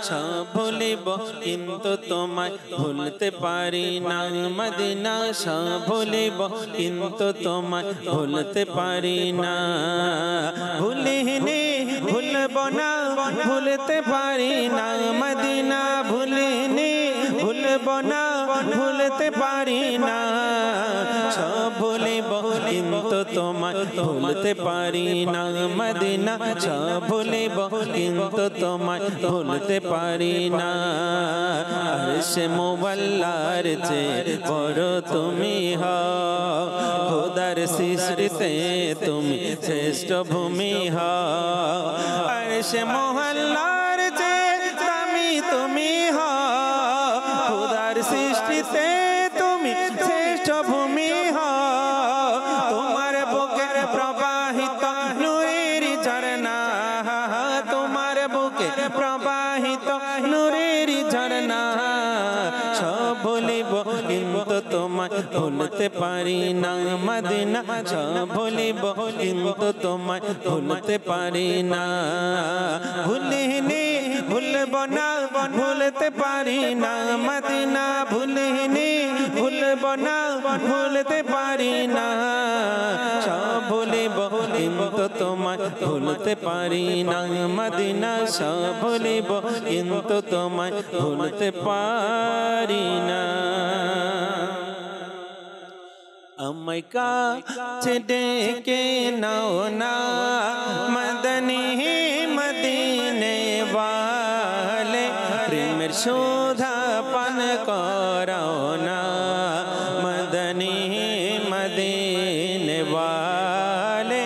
সব ভুলিব কিন্তু তোমায় ভুলতে পারি না, মদিনা সব ভুলিব কিন্তু তোমায় ভুলতে পারি না, ভুলিনি ভুলব না ভুলতে পারি না, মদিনা ভুলিনি ভুলব না ভুলতে পারি না, সব ভুলিব কিন্তু তোমায় ভুলতে পারি না, মদিনা সব ভুলিব কিন্তু তোমায় ভুলতে পারি না, আরশে মুআল্লার যে বড় তুমি হও, খোদার সৃষ্টিতে তুমি শ্রেষ্ঠ ভূমি হও, আরশে মুআল্লার যে দামি তুমি হও, খোদার সৃষ্টিতে তুমি শ্রেষ্ঠ ভূমি হও, তোমার বুকে প্রবাহিত নূরের ঝরনা, তোমার বুকে প্রবাহিত নূরের ঝরনা, সব ভুলিব কিন্তু তোমায় ভুলতে পারি না, মদিনা সব ভুলিব কিন্তু তোমায় ভুলতে পারি না, ভুলিনি ভুলব না ভুলতে পারি না, মদিনা ভুলিনি ভুলব না ভুলতে পারি না, সব ভুলিব কিন্তু তোমায় ভুলতে পারি না, মদিনা সব ভুলিব কিন্তু তোমায় ভুলতে পারি না, আমায় কাছে ডেকে নাও না মদনী মদিনে ওয়ালে, প্রেমের সুধা পান করাও না মদনী মদিনে ওয়ালে,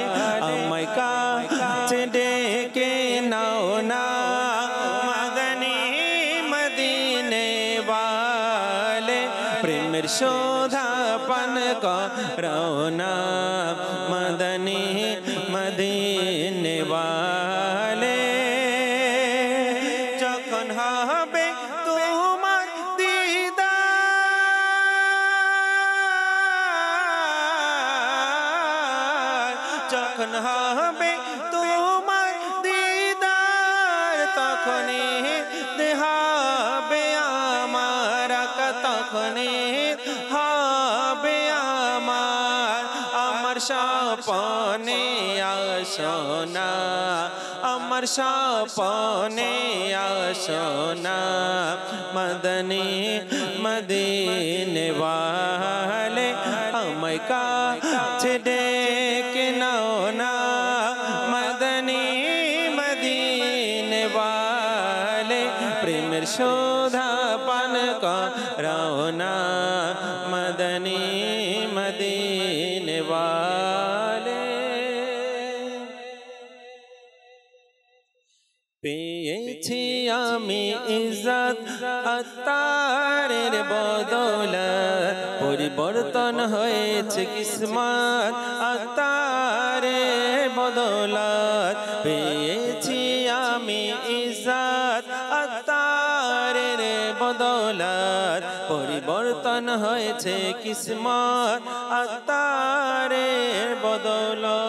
প্রেমের শোধা পান করোনা মদনী মদিনে ওয়ালে যখন হবে তোমার দিদার যখন হবে তোমার দিদার তখনই হবে আমার তখনই হবে আমার স্বপ্নে আসোনা আমার স্বপ্নে আসোনা মদনী মদিনে ওয়ালে আমায় কাছে ডেকে নাও না মদনী মদিনে ওয়ালে প্রেমের শোধা পান করাও না মদনী মদিনে ওয়ালে পেয়েছি আমি ইজ্জত আত্মারের বদৌলত পরিবর্তন হয়েছে কিসমত আত্মারের বদৌলত পেয়েছি আমি ইজ্জত আত্মারের বদৌলত পরিবর্তন হয়েছে কিসমত আত্মারের বদৌলত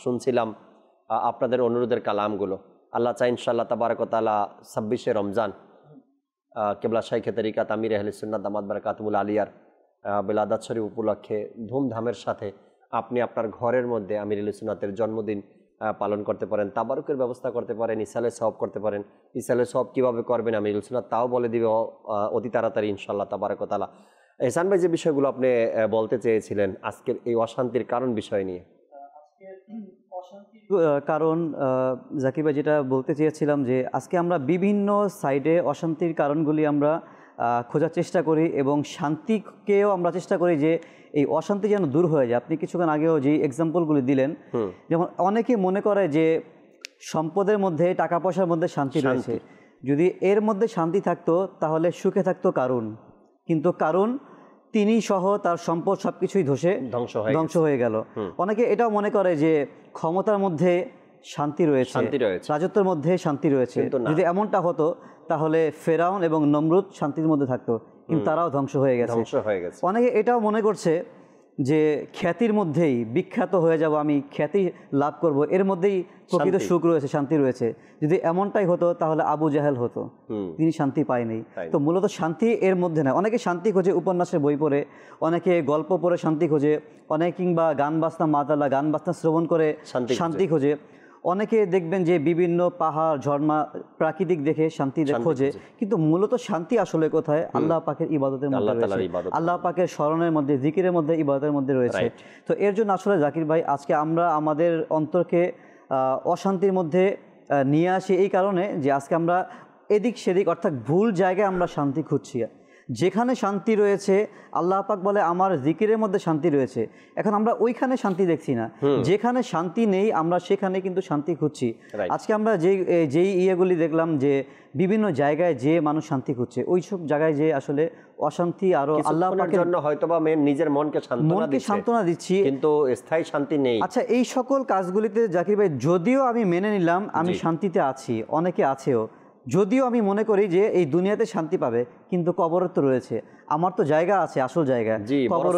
শুনছিলাম আপনাদের অনুরোধের কালামগুলো। আল্লাহ চাই ইনশাআল্লাহ তাবারক ওয়া তাআলা 26শে রমজান কিবলা শাইখে তরিকাত আমির আহলে সুন্নাত দামাত বারাকাতুহুল আলিয়ার বিলাদাত শরীফ উপলক্ষে ধুমধামের সাথে আপনি আপনার ঘরের মধ্যে আমির আহলে সুন্নাতের জন্মদিন পালন করতে পারেন, তাবারুকের ব্যবস্থা করতে পারেন, ইসালে সওয়াব করতে পারেন। ইসালে সওয়াব কীভাবে করবেন আমির আহলে সুন্নাত তাও বলে দিবে অতি তাড়াতাড়ি ইনশাআল্লাহ তাবারক ওয়া তাআলা। এহসান ভাই, যে বিষয়গুলো আপনি বলতে চেয়েছিলেন আজকের এই অশান্তির কারণ বিষয় নিয়ে। কারণ জাকির ভাই যেটা বলতে চেয়েছিলাম যে আজকে আমরা বিভিন্ন সাইডে অশান্তির কারণগুলি আমরা খোঁজার চেষ্টা করি এবং শান্তিকেও আমরা চেষ্টা করি যে এই অশান্তি যেন দূর হয়ে যায়। আপনি কিছুক্ষণ আগেও যে এক্সাম্পলগুলি দিলেন, যেমন অনেকে মনে করে যে সম্পদের মধ্যে টাকা পয়সার মধ্যে শান্তি রয়েছে, যদি এর মধ্যে শান্তি থাকতো তাহলে সুখে থাকতো কারণ, কিন্তু কারণ তিনি সহ তার সম্পদ সবকিছুই ধ্বংস হয়ে গেল। অনেকে এটাও মনে করে যে ক্ষমতার মধ্যে শান্তি রয়েছে, রাজত্বের মধ্যে শান্তি রয়েছে। যদি এমনটা হতো তাহলে ফেরাউন এবং নমরুদ শান্তির মধ্যে থাকতো, কিন্তু তারাও ধ্বংস হয়ে গেছে। অনেকে এটাও মনে করছে যে খ্যাতির মধ্যেই বিখ্যাত হয়ে যাব, আমি খ্যাতি লাভ করব, এর মধ্যেই প্রকৃত সুখ রয়েছে, শান্তি রয়েছে। যদি এমনটাই হতো তাহলে আবু জাহেল হতো, তিনি শান্তি পায়নি। তো মূলত শান্তি এর মধ্যে না। অনেকে শান্তি খোঁজে উপন্যাসের বই পড়ে, অনেকে গল্প পড়ে শান্তি খোঁজে, অনেকে কিংবা গান বাজনা মাতাল্লাহ গান বাজনা শ্রবণ করে শান্তি খোঁজে, অনেকে দেখবেন যে বিভিন্ন পাহাড় ঝর্ণা প্রাকৃতিক দেখে শান্তি খোঁজে। কিন্তু মূলত শান্তি আসলে কোথায়? আল্লাহ পাকের ইবাদতের মধ্যে রয়েছে, আল্লাহ পাকের স্মরণের মধ্যে, জিকিরের মধ্যে, ইবাদতের মধ্যে রয়েছে। তো এর জন্য আসলে জাকির ভাই আজকে আমরা আমাদের অন্তরকে অশান্তির মধ্যে নিয়ে আসি এই কারণে যে আজকে আমরা এদিক সেদিক অর্থাৎ ভুল জায়গায় আমরা শান্তি খুঁজছি। যেখানে শান্তি রয়েছে আল্লাহ পাক বলে আমার জিকিরের মধ্যে শান্তি রয়েছে, এখন আমরা ওইখানে শান্তি দেখছি না। যেখানে শান্তি নেই আমরা সেখানে কিন্তু শান্তি খুঁজছি। আজকে আমরা যেই ইয়েগুলি দেখলাম যে বিভিন্ন জায়গায় যে মানুষ শান্তি খুঁজছে, ওই সব জায়গায় যে আসলে অশান্তি আরো আল্লাহ পাকের জন্য হয়তোবা নিজের মনকে সান্ত্বনা দিচ্ছি, কিন্তু স্থায়ী শান্তি নেই। আচ্ছা, এই সকল কাজগুলিতে জাকির ভাই যদিও আমি মেনে নিলাম আমি শান্তিতে আছি, অনেকে আছেও, যদিও আমি মনে করি যে এই দুনিয়াতে শান্তি পাবে, কিন্তু কবরের তো রয়েছে, আমার তো জায়গা আছে, আসল জায়গা কবর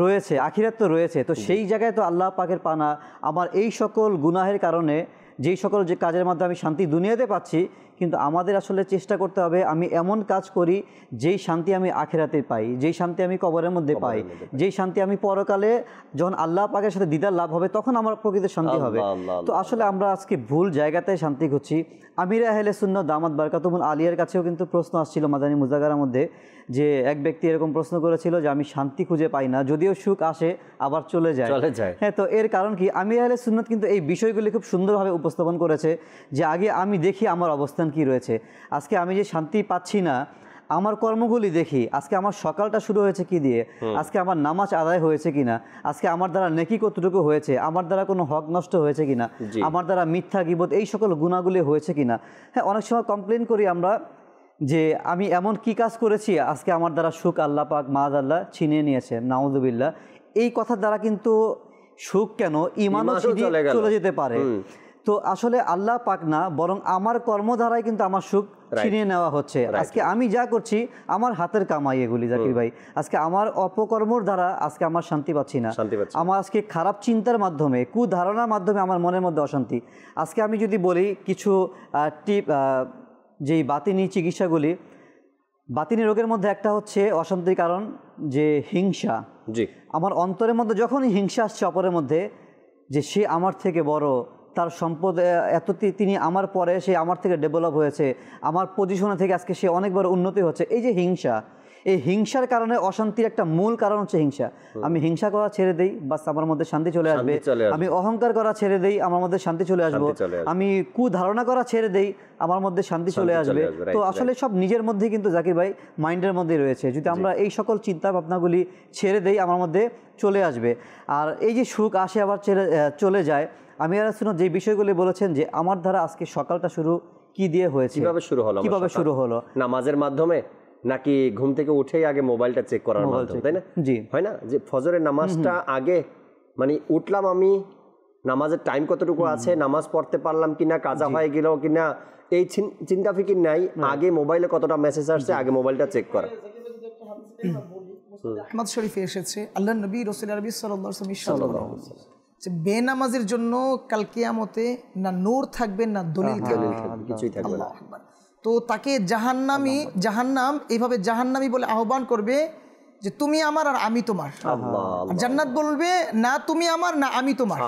রয়েছে, আখিরাত তো রয়েছে। তো সেই জায়গায় তো আল্লাহ পাকের পানা। আমার এই সকল গুনাহের কারণে যেই সকল যে কাজের মাধ্যমে আমি শান্তি দুনিয়াতে পাচ্ছি, কিন্তু আমাদের আসলে চেষ্টা করতে হবে আমি এমন কাজ করি যেই শান্তি আমি আখিরাতে পাই, যেই শান্তি আমি কবরের মধ্যে পাই, যেই শান্তি আমি পরকালে যখন আল্লাহ পাকের সাথে দিদার লাভ হবে তখন আমার প্রকৃত শান্তি হবে। তো আসলে আমরা আজকে ভুল জায়গাতে শান্তি খুঁজছি। আমির আহলে সুন্নাত দামাত বারকাতুহুল আলিয়ার কাছেও কিন্তু প্রশ্ন আসছিল মাদানী মুজাগারার মধ্যে, যে এক ব্যক্তি এরকম প্রশ্ন করেছিল যে আমি শান্তি খুঁজে পাই না, যদিও সুখ আসে আবার চলে যায়। হ্যাঁ, তো এর কারণ কি? আমির আহলে সুন্নাত কিন্তু এই বিষয়গুলি খুব সুন্দরভাবে উপস্থাপন করেছে যে আগে আমি দেখি আমার অবস্থান কি রয়েছে। আজকে আমি যে শান্তি পাচ্ছি না, আমার কর্মগুলি দেখি, আজকে আমার সকালটা শুরু হয়েছে কি দিয়ে, আজকে আমার নামাজ আদায় হয়েছে কিনা, আজকে আমার দ্বারা নেকি কতটুকু হয়েছে, আমার দ্বারা কোনো হক নষ্ট হয়েছে কিনা, আমার দ্বারা মিথ্যা গীবত এই সকল গুণাগুলি হয়েছে কিনা। হ্যাঁ, অনেক সময় কমপ্লেন করি আমরা যে আমি এমন কি কাজ করেছি আজকে আমার দ্বারা সুখ আল্লাহ পাক মাআযাল্লাহ ছিনিয়ে নিয়েছে, নাউযুবিল্লাহ। এই কথার দ্বারা কিন্তু সুখ কেন ঈমানও চলে যেতে পারে। তো আসলে আল্লাহ পাক না, বরং আমার কর্ম দ্বারাই কিন্তু আমার সুখ ছিনিয়ে নেওয়া হচ্ছে। আজকে আমি যা করছি আমার হাতের কামাই এগুলি, জাকির ভাই। আজকে আমার অপকর্মর দ্বারা আজকে আমার শান্তি পাচ্ছি না। আমার আজকে খারাপ চিন্তার মাধ্যমে, কুধারণার মাধ্যমে আমার মনের মধ্যে অশান্তি। আজকে আমি যদি বলি কিছু যেই বাতিনি চিকিৎসাগুলি, বাতিনি রোগের মধ্যে একটা হচ্ছে অশান্তির কারণ যে হিংসা। আমার অন্তরের মধ্যে যখনই হিংসা আসছে অপরের মধ্যে, যে সে আমার থেকে বড়, তার সম্পদ এত, তিনি আমার পরে, সে আমার থেকে ডেভেলপ হয়েছে, আমার পজিশনে থেকে আজকে সে অনেক বড় উন্নতি হচ্ছে, এই যে হিংসা, এই হিংসার কারণে অশান্তির একটা মূল কারণ হচ্ছে হিংসা। আমি হিংসা করা ছেড়ে দেই, বাস আমার মধ্যে শান্তি চলে আসবে। আমি অহংকার করা ছেড়ে দেই, আমার মধ্যে শান্তি চলে আসবে। আমি কুধারণা করা ছেড়ে দেই, আমার মধ্যে শান্তি চলে আসবে। তো আসলে সব নিজের মধ্যেই কিন্তু জাকির ভাই মাইন্ডের মধ্যেই রয়েছে। যদি আমরা এই সকল চিন্তা ভাবনাগুলি ছেড়ে দেই, আমার মধ্যে চলে আসবে। আর এই যে সুখ আসে আবার চলে যায়। আমি আর যে বিষয়গুলি বলেছেন যে আমার দ্বারা আজকে সকালটা শুরু কি দিয়ে হয়েছে, কিভাবে শুরু হলো, নামাজের মাধ্যমে নাকি ঘুম থেকে উঠেই আগে মোবাইলটা চেক করার মাধ্যমে, তাই না? জি, হয় না যে ফজরের নামাজটা আগে, মানে উঠলাম আমি, নামাজের টাইম কতটুকু আছে, নামাজ পড়তে পারলাম কিনা, কাজা হয়ে গেল কিনা, এই চিন্তা ফিকির নাই। আগে মোবাইলে কতটা মেসেজ আসছে, আগে মোবাইলটা চেক করা। আহমদ শরীফে এসেছে, আল্লাহ নবী রাসূল আরবি সাল্লাল্লাহু আলাইহি ওয়াসাল্লাম যে বেনামাজের জন্য কাল কিয়ামতে না নূর থাকবে না দলিল থাকবে, কিছুই থাকবে না। তো তাকে জাহান্নাম এইভাবে জাহান্নামী বলে আহ্বান করবে যে তুমি আমার আর আমি তোমার। জান্নাত বলবে না তুমি আমার না আমি তোমার।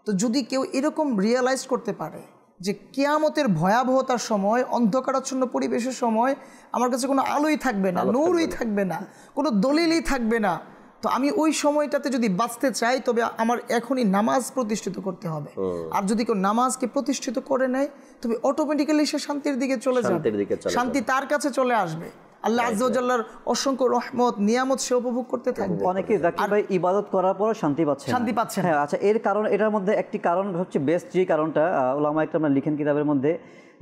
তো যদি কেউ এরকম রিয়েলাইজ করতে পারে যে কিয়ামতের ভয়াবহতার সময়, অন্ধকারাচ্ছন্ন পরিবেশের সময় আমার কাছে কোনো আলোই থাকবে না, নূরই থাকবে না, কোনো দলিলই থাকবে না, তো আমি ওই সময়টাতে যদি বাঁচতে চাই তবে আমার এখনই নামাজ প্রতিষ্ঠিত করতে হবে। আর যদি কেউ নামাজকে প্রতিষ্ঠিত করে নেয় তবে অটোমেটিক্যালি সে শান্তির দিকে চলে যাবে, শান্তি তার কাছে চলে আসবে। আল্লাহ আযজা ওয়া জাল্লার অসংখ্য রহমত নিয়ামত সে উপভোগ করতে থাকবে। অনেকে জাকির ভাই ইবাদত করার পরও শান্তি পাচ্ছে। হ্যাঁ, আচ্ছা, এর কারণ, এটার মধ্যে একটি কারণ হচ্ছে বেস্ট যে কারণটা উলামা ইকরাম লিখেন কিতাবের মধ্যে,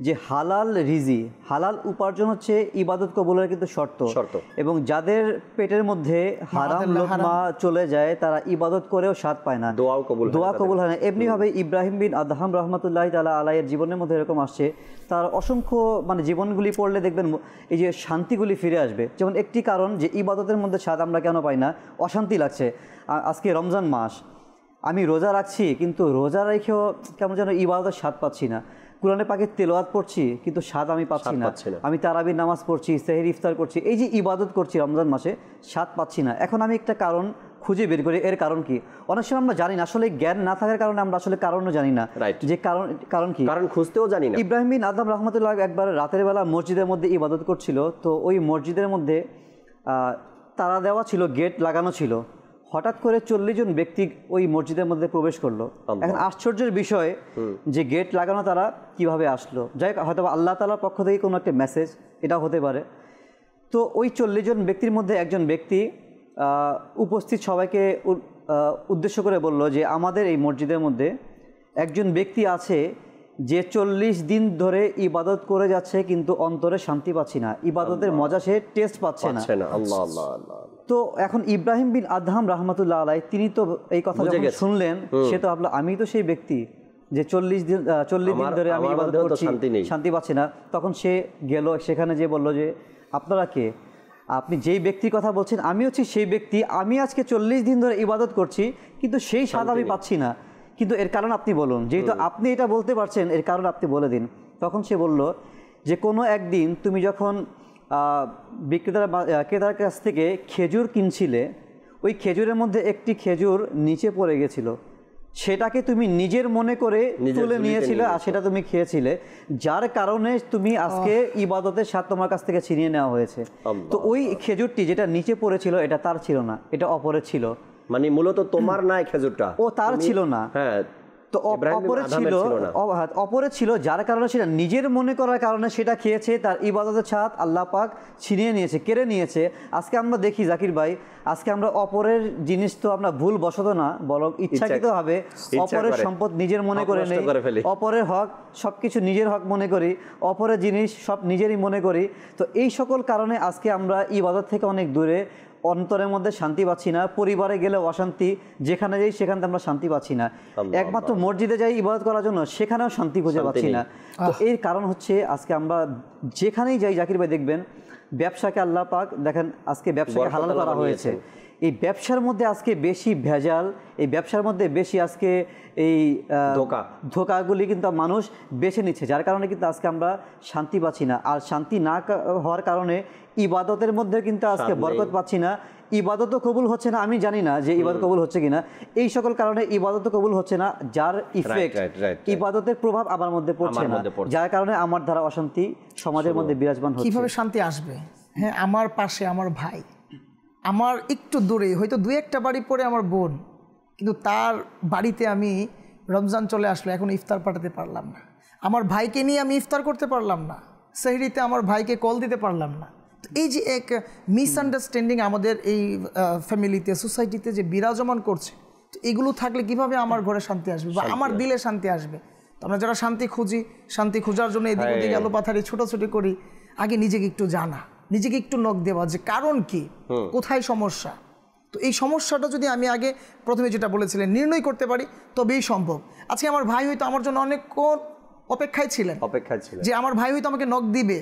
যে হালাল রিজি, হালাল উপার্জন হচ্ছে ইবাদত কবুলের কিন্তু শর্ত। এবং যাদের পেটের মধ্যে হারাম লোকমা চলে যায় তারা ইবাদত করেও স্বাদ পায় না, দোয়া কবুল হয় না। এমনিভাবে ইব্রাহিম বিন আদহাম রহমতুল্লাহি তাআলা আলাইহির জীবনের মধ্যে এরকম আসছে, তার অসংখ্য জীবনগুলি পড়লে দেখবেন এই যে শান্তিগুলি ফিরে আসবে। যেমন একটি কারণ যে ইবাদতের মধ্যে স্বাদ আমরা কেন পাই না, অশান্তি লাগছে। আজকে রমজান মাস, আমি রোজা রাখছি কিন্তু রোজা রেখেও কেমন যেন ইবাদতের স্বাদ পাচ্ছি না। কুরআনে পাকের তেলাওয়াত পড়ছি কিন্তু স্বাদ আমি পাচ্ছি না। আমি তারাবির নামাজ পড়ছি, সেহরি ইফতার করছি, এই যে ইবাদত করছি রমজান মাসে, স্বাদ পাচ্ছি না। এখন আমি একটা কারণ খুঁজে বের করি, এর কারণ কি? অনেক সময় আমরা জানি না, আসলে জ্ঞান না থাকার কারণে আমরা আসলে কারণও জানি না যে কারণ কি, কারণ খুঁজতেও জানি না। ইব্রাহিম বিন আদহাম রহমতুল্লাহ একবার রাতের বেলা মসজিদের মধ্যে ইবাদত করছিল। তো ওই মসজিদের মধ্যে তারা দেওয়া ছিল, গেট লাগানো ছিল। হঠাৎ করে 40 জন ব্যক্তি ওই মসজিদের মধ্যে প্রবেশ করলো। এখন আশ্চর্যের বিষয় যে গেট লাগানো তারা কিভাবে আসলো, যাই হয়তো আল্লাহ তাআলার পক্ষ থেকে কোনো একটা মেসেজ, এটা হতে পারে। তো ওই 40 জন ব্যক্তির মধ্যে একজন ব্যক্তি উপস্থিত সবাইকে উদ্দেশ্য করে বলল যে আমাদের এই মসজিদের মধ্যে একজন ব্যক্তি আছে যে 40 দিন ধরে ইবাদত করে যাচ্ছে কিন্তু অন্তরে শান্তি পাচ্ছি না, ইবাদতের মজা সে টেস্ট পাচ্ছে না। আল্লাহ আল্লাহ আল্লাহ। তো এখন ইব্রাহিম বিন আদহাম রহমতুল্লাহ আলাইহি তিনি তো এই কথা যখন শুনলেন, সে তো ভাবলো আমি তো সেই ব্যক্তি যে 40 দিন ধরে আমি ইবাদত করছি, শান্তি পাচ্ছি না। তখন সে গেল, সেখানে যে বলল যে আপনারা কে? আপনি যেই ব্যক্তির কথা বলছেন আমি হচ্ছি সেই ব্যক্তি, আমি আজকে 40 দিন ধরে ইবাদত করছি কিন্তু সেই স্বাদ আমি পাচ্ছি না, কিন্তু এর কারণ আপনি বলুন, যেহেতু আপনি এটা বলতে পারছেন এর কারণ আপনি বলে দিন। তখন সে বলল যে কোনো একদিন তুমি যখন ক্রেতার কাছ থেকে খেজুর কিনছিলে, ওই খেজুরের মধ্যে একটি খেজুর নিচে পড়ে গেছিল, সেটাকে তুমি নিজের মনে করে তুলে নিয়েছিলে আর সেটা তুমি খেয়েছিলে, যার কারণে তুমি আজকে ইবাদতের স্বাদ তোমার কাছ থেকে ছিনিয়ে নেওয়া হয়েছে। তো ওই খেজুরটি যেটা নিচে পড়েছিল এটা তার ছিল না, এটা অপরের ছিল। মানে মূলত তোমার নাই খেজুরটা, ও তার ছিল না। হ্যাঁ, তো অপরে ছিল, অপরে ছিল যার কারণে সেটা নিজের মনে করার কারণে সেটা খেয়েছে, তার ইবাদতের ছাদ আল্লাহ পাক ছিনিয়ে নিয়েছে, কেড়ে নিয়েছে। আজকে আমরা দেখি জাকির ভাই, আজকে আমরা অপরের জিনিস তো আমরা ভুল বশত না, বরং ইচ্ছাকৃতভাবে অপরের সম্পদ নিজের মনে করে নেই, অপরের হক সবকিছু নিজের হক মনে করি, অপরের জিনিস সব নিজেরই মনে করি। তো এই সকল কারণে আজকে আমরা ইবাদত থেকে অনেক দূরে, অন্তরের মধ্যে শান্তি পাচ্ছি না, পরিবারে গেলে অশান্তি, যেখানে যাই সেখানে আমরা শান্তি পাচ্ছি না, একমাত্র মসজিদে যাই ইবাদত করার জন্য সেখানেও শান্তি খুঁজে পাচ্ছি না। তো এর কারণ হচ্ছে আজকে আমরা যেখানেই যাই জাকির ভাই দেখবেন ব্যবসাকে আল্লাহ পাক দেখেন আজকে ব্যবসাকে হালাল করা হয়েছে, এই ব্যবসার মধ্যে আজকে বেশি ভেজাল, এই ব্যবসার মধ্যে বেশি আজকে এই ধোঁকাগুলি কিন্তু মানুষ বেছে নিচ্ছে, যার কারণে কিন্তু আজকে আমরা শান্তি পাচ্ছি না। আর শান্তি না হওয়ার কারণে ইবাদতের মধ্যে কিন্তু আজকে বরকত পাচ্ছি না, ইবাদতও কবুল হচ্ছে না। আমি জানি না যে ইবাদত কবুল হচ্ছে কিনা, এই সকল কারণে ইবাদতও কবুল হচ্ছে না, যার ইফেক্ট ইবাদতের প্রভাব আমার মধ্যে পড়ছে না, যার কারণে আমার দ্বারা অশান্তি সমাজের মধ্যে বিরাজমান হচ্ছে। কিভাবে শান্তি আসবে? হ্যাঁ, আমার পাশে আমার ভাই, আমার একটু দূরে হয়তো 2-1টা বাড়ি পরে আমার বোন, কিন্তু তার বাড়িতে আমি রমজান চলে আসলো, এখন ইফতার পাঠাতে পারলাম না, আমার ভাইকে নিয়ে আমি ইফতার করতে পারলাম না, সেহরিতে আমার ভাইকে কল দিতে পারলাম না। তো এই যে এক মিসআন্ডারস্ট্যান্ডিং আমাদের এই ফ্যামিলিতে, সোসাইটিতে যে বিরাজমান করছে, তো এগুলো থাকলে কিভাবে আমার ঘরে শান্তি আসবে বা আমার দিলে শান্তি আসবে? তো আমরা যারা শান্তি খুঁজি, শান্তি খোঁজার জন্য এদিক ওদিকে আলো পাথারি ছোটাছুটি করি, আগে নিজেকে একটু জানা, নিজেকে একটু নখ দেওয়া যে কারণ কি, কোথায় সমস্যা। তো এই সমস্যাটা যদি আমি আগে প্রথমে যেটা বলেছিলেন নির্ণয় করতে পারি তবেই সম্ভব। আজকে আমার ভাই হয়তো আমার জন্য অনেকক্ষণ অপেক্ষায় ছিলেন যে আমার ভাই হয়তো আমাকে নখ দিবে,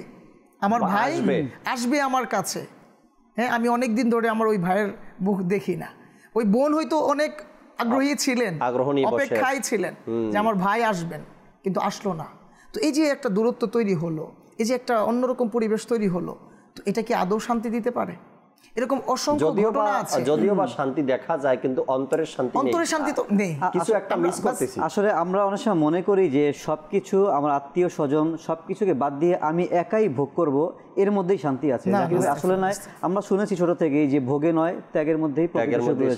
আমার ভাই আসবে আমার কাছে। হ্যাঁ, আমি অনেক দিন ধরে আমার ওই ভাইয়ের মুখ দেখি না। ওই বোন হয়তো অনেক আগ্রহী ছিলেন, অপেক্ষায় ছিলেন যে আমার ভাই আসবেন, কিন্তু আসলো না। তো এই যে একটা দূরত্ব তৈরি হলো, এই যে একটা অন্যরকম পরিবেশ তৈরি হলো, তো এটা কি আদৌ শান্তি দিতে পারে? এরকম অসংখ্য ঘটনা আছে। যদিও বা শান্তি দেখা যায়, কিন্তু অন্তরের শান্তি নেই, অন্তরের শান্তি তো নেই, কিছু একটা মিস করতেছি। আসলে আমরা অনেক সময় মনে করি যে সবকিছু আমার আত্মীয় স্বজন সবকিছুকে বাদ দিয়ে আমি একাই ভোগ করব, এর মধ্যেই শান্তি আছে। আসলে নয়, আমরা শুনেছি ছোট থেকেই যে ভোগে নয় ত্যাগের মধ্যেই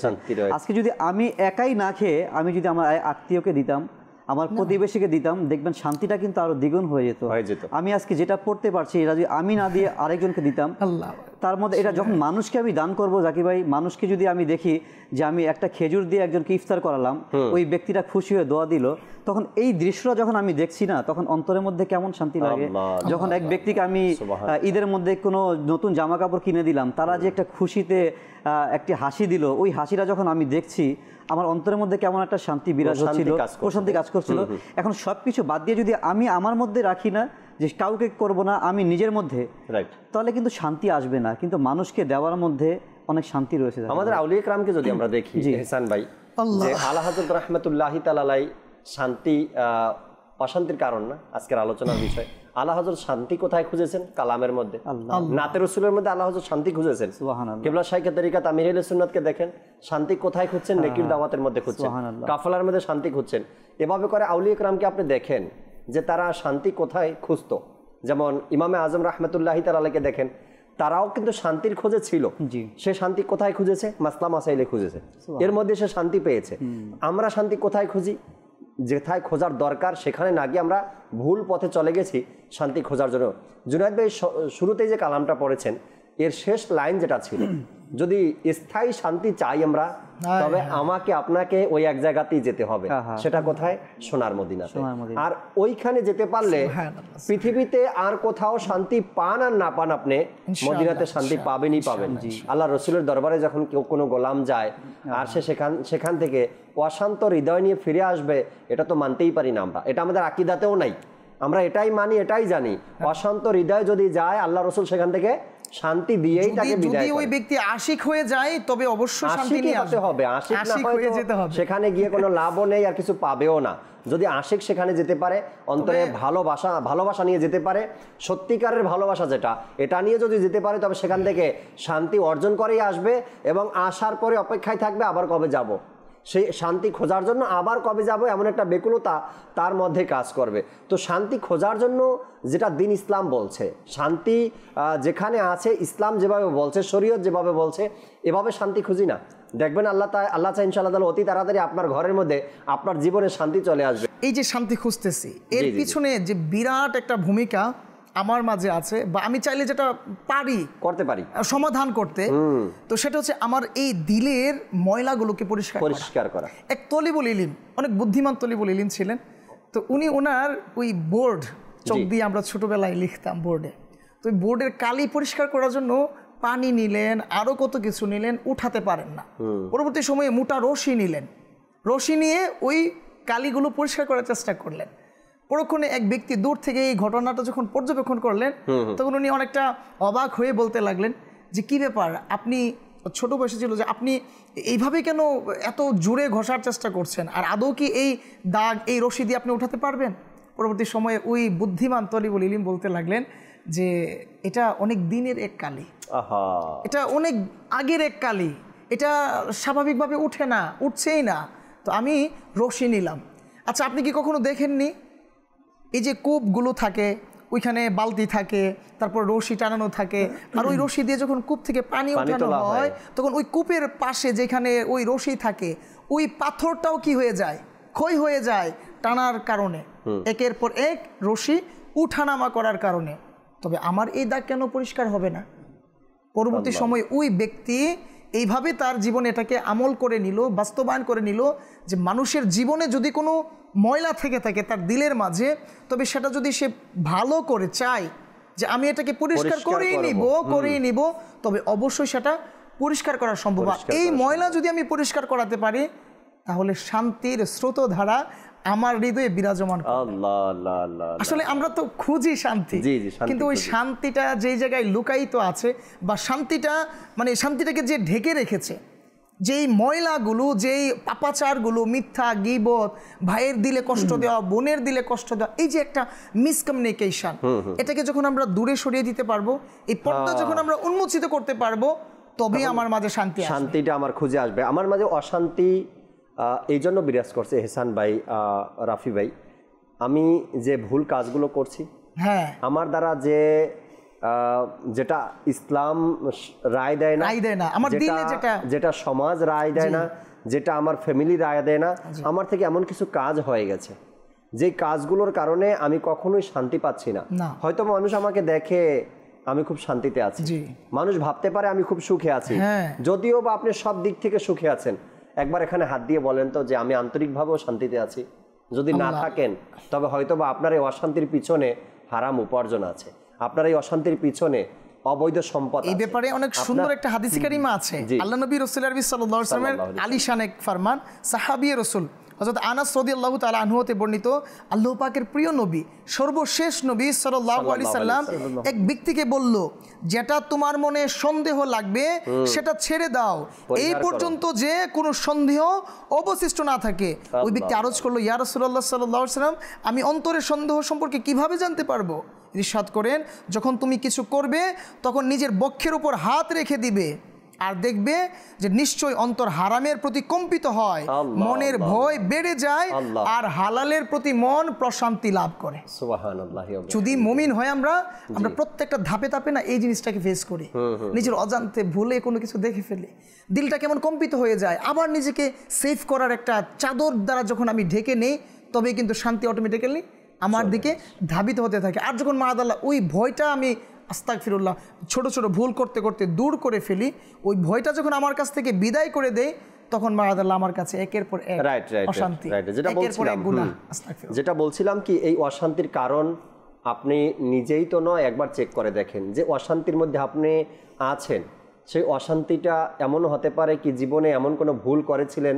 শান্তি রয়েছে। আজকে যদি আমি একাই না খেয়ে আমি যদি আমার আত্মীয়কে দিতাম, আমার প্রতিবেশীকে দিতাম, দেখবেন শান্তিটা কিন্তু আরো দ্বিগুণ হয়ে যেত। আমি আজকে যেটা পড়তে পারছি, এটা যদি আমি না দিয়ে আরেকজনকে দিতাম, তার মধ্যে এটা যখন মানুষকে আমি দান করব জাকির ভাই, মানুষকে যদি আমি দেখি যে আমি একটা খেজুর দিয়ে একজনকে ইফতার করালাম, ওই ব্যক্তিটা খুশি হয়ে দোয়া দিল, তখন এই দৃশ্যটা যখন আমি দেখছি না, তখন অন্তরের মধ্যে কেমন শান্তি লাগে। যখন এক ব্যক্তিকে আমি ঈদের মধ্যে কোনো নতুন জামা কাপড় কিনে দিলাম, তারা যে একটা খুশিতে একটি হাসি দিল, ওই হাসিটা যখন আমি দেখছি, আমার অন্তরের মধ্যে কেমন একটা শান্তি বিরাজ হচ্ছিল, প্রশান্তি কাজ করছিল। এখন সবকিছু বাদ দিয়ে যদি আমি আমার মধ্যে রাখি না, যে কাউকে করব না, আমি নিজের মধ্যে, তাহলে কিন্তু শান্তি আসবে না। কিন্তু মানুষকে দেওয়ার মধ্যে অনেক শান্তি রয়েছে। আমাদের আউলিয়া কেরামকে যদি আমরা দেখি ইহসান ভাই, যে আলা হযরত রাহমাতুল্লাহি তাআলা আলাইহি শান্তি অশান্তির কারণ না আজকের আলোচনার বিষয়। আলা হযরত শান্তি কোথায় খুঁজেছেন? কালামের মধ্যে, নাতে রাসূলের মধ্যে আলা হযরত শান্তি খুঁজেছেন। সুবহানাল্লাহ। কিবলা শাইখে তরিকাত আমির আহলে সুন্নাতকে দেখেন, শান্তি কোথায় খুঁজছেন? নেকির দাওয়াতের মধ্যে খুঁজছেন, কাফলার মধ্যে শান্তি খুঁজছেন। এভাবে করে আউলিয়া কেরামকে আপনি দেখেন যে তারা শান্তি কোথায় খুঁজতো। যেমন ইমামে আজম রাহমাতুল্লাহি তাআলা আলাইহিকে দেখেন, তারাও কিন্তু শান্তির খোঁজে ছিল। সে শান্তি কোথায় খুঁজেছে? মাসলা মাসাইলে খুঁজেছে, এর মধ্যে সে শান্তি পেয়েছে। আমরা শান্তি কোথায় খুঁজি? যেথায় খোঁজার দরকার সেখানে না গিয়ে আমরা ভুল পথে চলে গেছি শান্তি খোঁজার জন্য। জুনায়েদ ভাই শুরুতেই যে কালামটা পড়েছেন, এর শেষ লাইন যেটা ছিল, যদি স্থায়ী শান্তি চাই আমরা, তবে আমাকে আপনাকে ওই এক জায়গাতেই যেতে হবে। সেটা কোথায়? সোনার মদিনাতে। আর ওইখানে যেতে পারলে পৃথিবীতে আর কোথাও শান্তি পান আর না পান, আপনি মদিনাতে শান্তি পাবেনই পাবেন। আল্লাহ রসুলের দরবারে যখন কেউ কোনো গোলাম যায় আর সে সেখান থেকে অশান্ত হৃদয় নিয়ে ফিরে আসবে, এটা তো মানতেই পারি না আমরা, এটা আমাদের আকীদাতেও নাই। আমরা এটাই মানি, এটাই জানি, অশান্ত হৃদয় যদি যায় আল্লাহ রসুল সেখান থেকে শান্তি দিয়েই তাকে বিদায় করেন। যদি ওই ব্যক্তি আশিক হয়ে যায় তবে অবশ্যই শান্তি নিয়ে আসতে হবে। আশিক না হয়ে যেতে হবে, সেখানে গিয়ে কোনো লাভও নেই আর কিছু পাবেও না। যদি আশিক সেখানে যেতে পারে, অন্তরে ভালোবাসা নিয়ে যেতে পারে, সত্যিকারের ভালোবাসা যেটা, এটা নিয়ে যদি যেতে পারে, তবে সেখান থেকে শান্তি অর্জন করেই আসবে এবং আসার পরে অপেক্ষায় থাকবে আবার কবে যাব, সেই শান্তি খোঁজার জন্য আবার কবে যাব, এমন একটা বেকুলতা তার মধ্যে কাজ করবে। তো শান্তি খোঁজার জন্য যেটা দিন ইসলাম বলছে, শান্তি যেখানে আছে, ইসলাম যেভাবে বলছে, শরীয়ত যেভাবে বলছে, এভাবে শান্তি খুঁজি না। দেখবেন আল্লাহ চাই ইনশাআল্লাহ তাআলা অতি তাড়াতাড়ি আপনার ঘরের মধ্যে আপনার জীবনে শান্তি চলে আসবে। এই যে শান্তি খুঁজতেছি এর পিছনে যে বিরাট একটা ভূমিকা আমার মাঝে আছে, বা আমি চাইলে যেটা করতে পারি সমাধান করতে, তো সেটা হচ্ছে আমার এই দিলের ময়লাগুলোকে পরিষ্কার করা। এক তলিবুল ইলম, অনেক বুদ্ধিমান তলিবুল ইলম ছিলেন, তো উনি ওনার ওই বোর্ড, চক দিয়ে আমরা ছোটবেলায় লিখতাম বোর্ডে, তো ওই বোর্ডের কালি পরিষ্কার করার জন্য পানি নিলেন, আরো কত কিছু নিলেন, উঠাতে পারেন না। পরবর্তী সময়ে মোটা রশি নিলেন, রশি নিয়ে ওই কালিগুলো পরিষ্কার করার চেষ্টা করলেন। পরক্ষণে এক ব্যক্তি দূর থেকে এই ঘটনাটা যখন পর্যবেক্ষণ করলেন, তখন উনি অনেকটা অবাক হয়ে বলতে লাগলেন যে কি ব্যাপার, আপনি ছোট বয়সে ছিল যে আপনি এইভাবে কেন এত জোরে ঘষার চেষ্টা করছেন, আর আদৌ কি এই দাগ এই রশি দিয়ে আপনি উঠাতে পারবেন? পরবর্তী সময়ে ওই বুদ্ধিমান তলিবুল ইলম বলতে লাগলেন যে এটা অনেক দিনের এক কালি, এটা অনেক আগের এক কালি, এটা স্বাভাবিকভাবে উঠে না, উঠছেই না, তো আমি রশি নিলাম। আচ্ছা, আপনি কি কখনো দেখেননি এই যে কূপগুলো থাকে, ওইখানে বালতি থাকে, তারপর রশি টানানো থাকে, আর ওই রশি দিয়ে যখন কূপ থেকে পানি ওঠানো হয়, তখন ওই কূপের পাশে যেখানে ওই রশি থাকে, ওই পাথরটাও কি হয়ে যায়, ক্ষয় হয়ে যায় টানার কারণে, একের পর এক রশি উঠানামা করার কারণে। তবে আমার এই দাগ কেন পরিষ্কার হবে না? পরবর্তী সময়ে ওই ব্যক্তি এইভাবে তার জীবনে এটাকে আমল করে নিল, বাস্তবায়ন করে নিল যে মানুষের জীবনে যদি কোনো ময়লা থেকে থাকে তার দিলের মাঝে, তবে সেটা যদি সে ভালো করে চায় যে আমি এটাকে পরিষ্কার করেই নিব, তবে অবশ্যই সেটা পরিষ্কার করা সম্ভব। এই ময়লা যদি আমি পরিষ্কার করাতে পারি, তাহলে শান্তির স্রোতধারা আমার হৃদয়ে বিরাজমান। আসলে আমরা তো খুঁজি শান্তি, কিন্তু ওই শান্তিটা যেই জায়গায় লুকায়িত আছে, বা শান্তিটা মানে শান্তিটাকে যে ঢেকে রেখেছে, যেই ময়লাগুলো, যেই পাপাচারগুলো, মিথ্যা, গীবত, ভাইয়ের দিলে কষ্ট দেওয়া, বোনের দিলে কষ্ট দেওয়া, এই যে একটা মিসকমিউনিকেশন, এটাকে যখন আমরা দূরে সরিয়ে দিতে পারবো, এই পর্দা যখন আমরা উন্মোচিত করতে পারবো, তবেই আমার মাঝে শান্তিটা আমার খুঁজে আসবে। আমার মাঝে অশান্তি এই জন্য বিরাজ করছে এহসান ভাই, রাফি ভাই, আমি যে ভুল কাজগুলো করছি, আমার দ্বারা যেটা ইসলাম রায় দেয় না, আমার দিলে যেটা সমাজ রায় দেয় না, যেটা আমার ফ্যামিলি রায় দেয় না, আমার থেকে এমন কিছু কাজ হয়ে গেছে যে কাজগুলোর কারণে আমি কখনোই শান্তি পাচ্ছি না। হয়তো মানুষ আমাকে দেখে আমি খুব শান্তিতে আছি, মানুষ ভাবতে পারে আমি খুব সুখে আছি, যদিও বা আপনি সব দিক থেকে সুখে আছেন। একবার এখানে হাত দিয়ে বলেন তো যে আমি আন্তরিকভাবেও শান্তিতে আছি। যদি না থাকেন, তবে হয়তো বা আপনার এই অশান্তির পিছনে হারাম উপার্জন আছে, আপনার এই অশান্তির পিছনে অবৈধ সম্পদ। এই ব্যাপারে অনেক সুন্দর একটা হাদিস কারিমা আছে, আল্লাহ নবী রাসূল সাল্লাল্লাহু আলাইহি ওয়াসাল্লামের আলিশান এক ফরমান, সাহাবী রাসূল হযরত আনাস রাদিয়াল্লাহু তাআলা আনহু হতে বর্ণিত, আল্লাহ পাকের প্রিয় নবী, সর্বশেষ নবী সাল্লাল্লাহু আলাইহি সাল্লাম এক ব্যক্তিকে বলল, যেটা তোমার মনে সন্দেহ লাগবে সেটা ছেড়ে দাও, এই পর্যন্ত যে কোনো সন্দেহ অবশিষ্ট না থাকে। ওই ব্যক্তি আরজ করলো, ইয়া রাসূলুল্লাহ সাল্লাল্লাহু আলাইহি সাল্লাম, আমি অন্তরের সন্দেহ সম্পর্কে কিভাবে জানতে পারবো? ইরশাদ করেন, যখন তুমি কিছু করবে তখন নিজের বক্ষের উপর হাত রেখে দিবে, আর দেখবে যে নিশ্চয় অন্তর হারামের প্রতি কম্পিত হয়, মনের ভয় বেড়ে যায়, আর হালালের প্রতি মন প্রশান্তি লাভ করে। সুবহানাল্লাহ। যদি মুমিন হয় আমরা প্রত্যেকটা ধাপে ধাপে না এই জিনিসটাকে ফেস করি, নিজের অজান্তে ভুলে কোনো কিছু দেখে ফেলে দিলটা কেমন কম্পিত হয়ে যায়, আবার নিজেকে সেফ করার একটা চাদর দ্বারা যখন আমি ঢেকে নেই, তবে কিন্তু শান্তি অটোমেটিক্যালি আমার দিকে ধাবিত হতে থাকে। আর যখন মাআদাল্লাহ ওই ভয়টা আমি আস্তাগফিরুল্লাহ ছোট ছোট ভুল করতে করতে দূর করে ফেলি, ওই ভয়টা যখন আমার কাছ থেকে বিদায় করে দেয়, তখন মাআদাল্লাহ আমার কাছে একের পর এক অশান্তি, যেটা বলছিলাম কি এই অশান্তির কারণ আপনি নিজেই তো নয়, একবার চেক করে দেখেন যে অশান্তির মধ্যে আপনি আছেন, সেই অশান্তিটা এমনও হতে পারে কি জীবনে এমন কোনো ভুল করেছিলেন,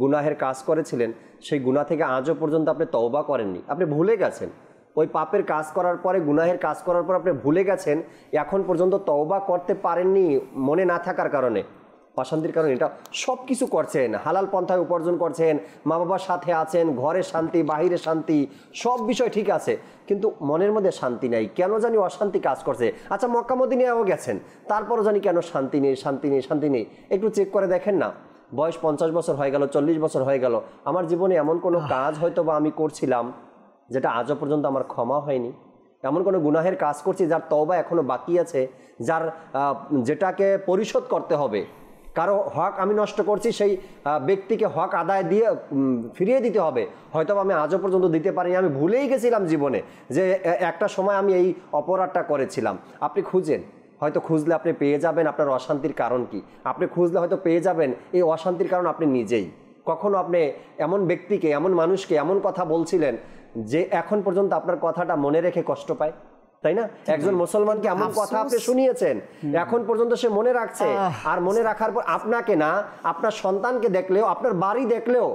গুনাহের কাজ করেছিলেন, সেই গুনাহ থেকে আজও পর্যন্ত আপনি তওবা করেননি, আপনি ভুলে গেছেন, ওই পাপের কাজ করার পরে, গুনাহের কাজ করার পর আপনি ভুলে গেছেন, এখন পর্যন্ত তওবা করতে পারেননি মনে না থাকার কারণে, অশান্তির কারণে। এটা সব কিছু করছেন, হালাল পন্থায় উপার্জন করছেন, মা বাবার সাথে আছেন, ঘরে শান্তি, বাহিরে শান্তি, সব বিষয় ঠিক আছে, কিন্তু মনের মধ্যে শান্তি নাই, কেন জানি অশান্তি কাজ করছে। আচ্ছা, মক্কা মদিনায়ও গেছেন, তারপরও জানি কেন শান্তি নেই, শান্তি নেই, শান্তি নেই। একটু চেক করে দেখেন না, বয়স 50 বছর হয়ে গেল, 40 বছর হয়ে গেল, আমার জীবনে এমন কোনো কাজ হয়তো বা আমি করছিলাম যেটা আজও পর্যন্ত আমার ক্ষমা হয়নি, এমন কোনো গুনাহের কাজ করছি যার তওবা এখনো বাকি আছে, যেটাকে পরিশোধ করতে হবে, কারো হক আমি নষ্ট করছি, সেই ব্যক্তিকে হক আদায় দিয়ে ফিরিয়ে দিতে হবে। হয়তো আমি আজও পর্যন্ত দিতে পারিনি, আমি ভুলেই গেছিলাম জীবনে যে একটা সময় আমি এই অপরাধটা করেছিলাম। আপনি খুঁজেন, হয়তো খুঁজলে আপনি পেয়ে যাবেন আপনার অশান্তির কারণ কি। আপনি খুঁজলে হয়তো পেয়ে যাবেন এই অশান্তির কারণ আপনি নিজেই। কখনো আপনি এমন ব্যক্তিকে, এমন মানুষকে এমন কথা বলছিলেন যে এখন পর্যন্ত আপনার কথাটা মনে রেখে কষ্ট পায়, তাই না? একজন মুসলমানকে এমন কথা আপনি শুনিয়েছেন, এখন পর্যন্ত সে মনে রাখছে। আর মনে রাখার পর আপনাকে না, আপনার সন্তানকে দেখলেও, আপনার বাড়ি দেখলেও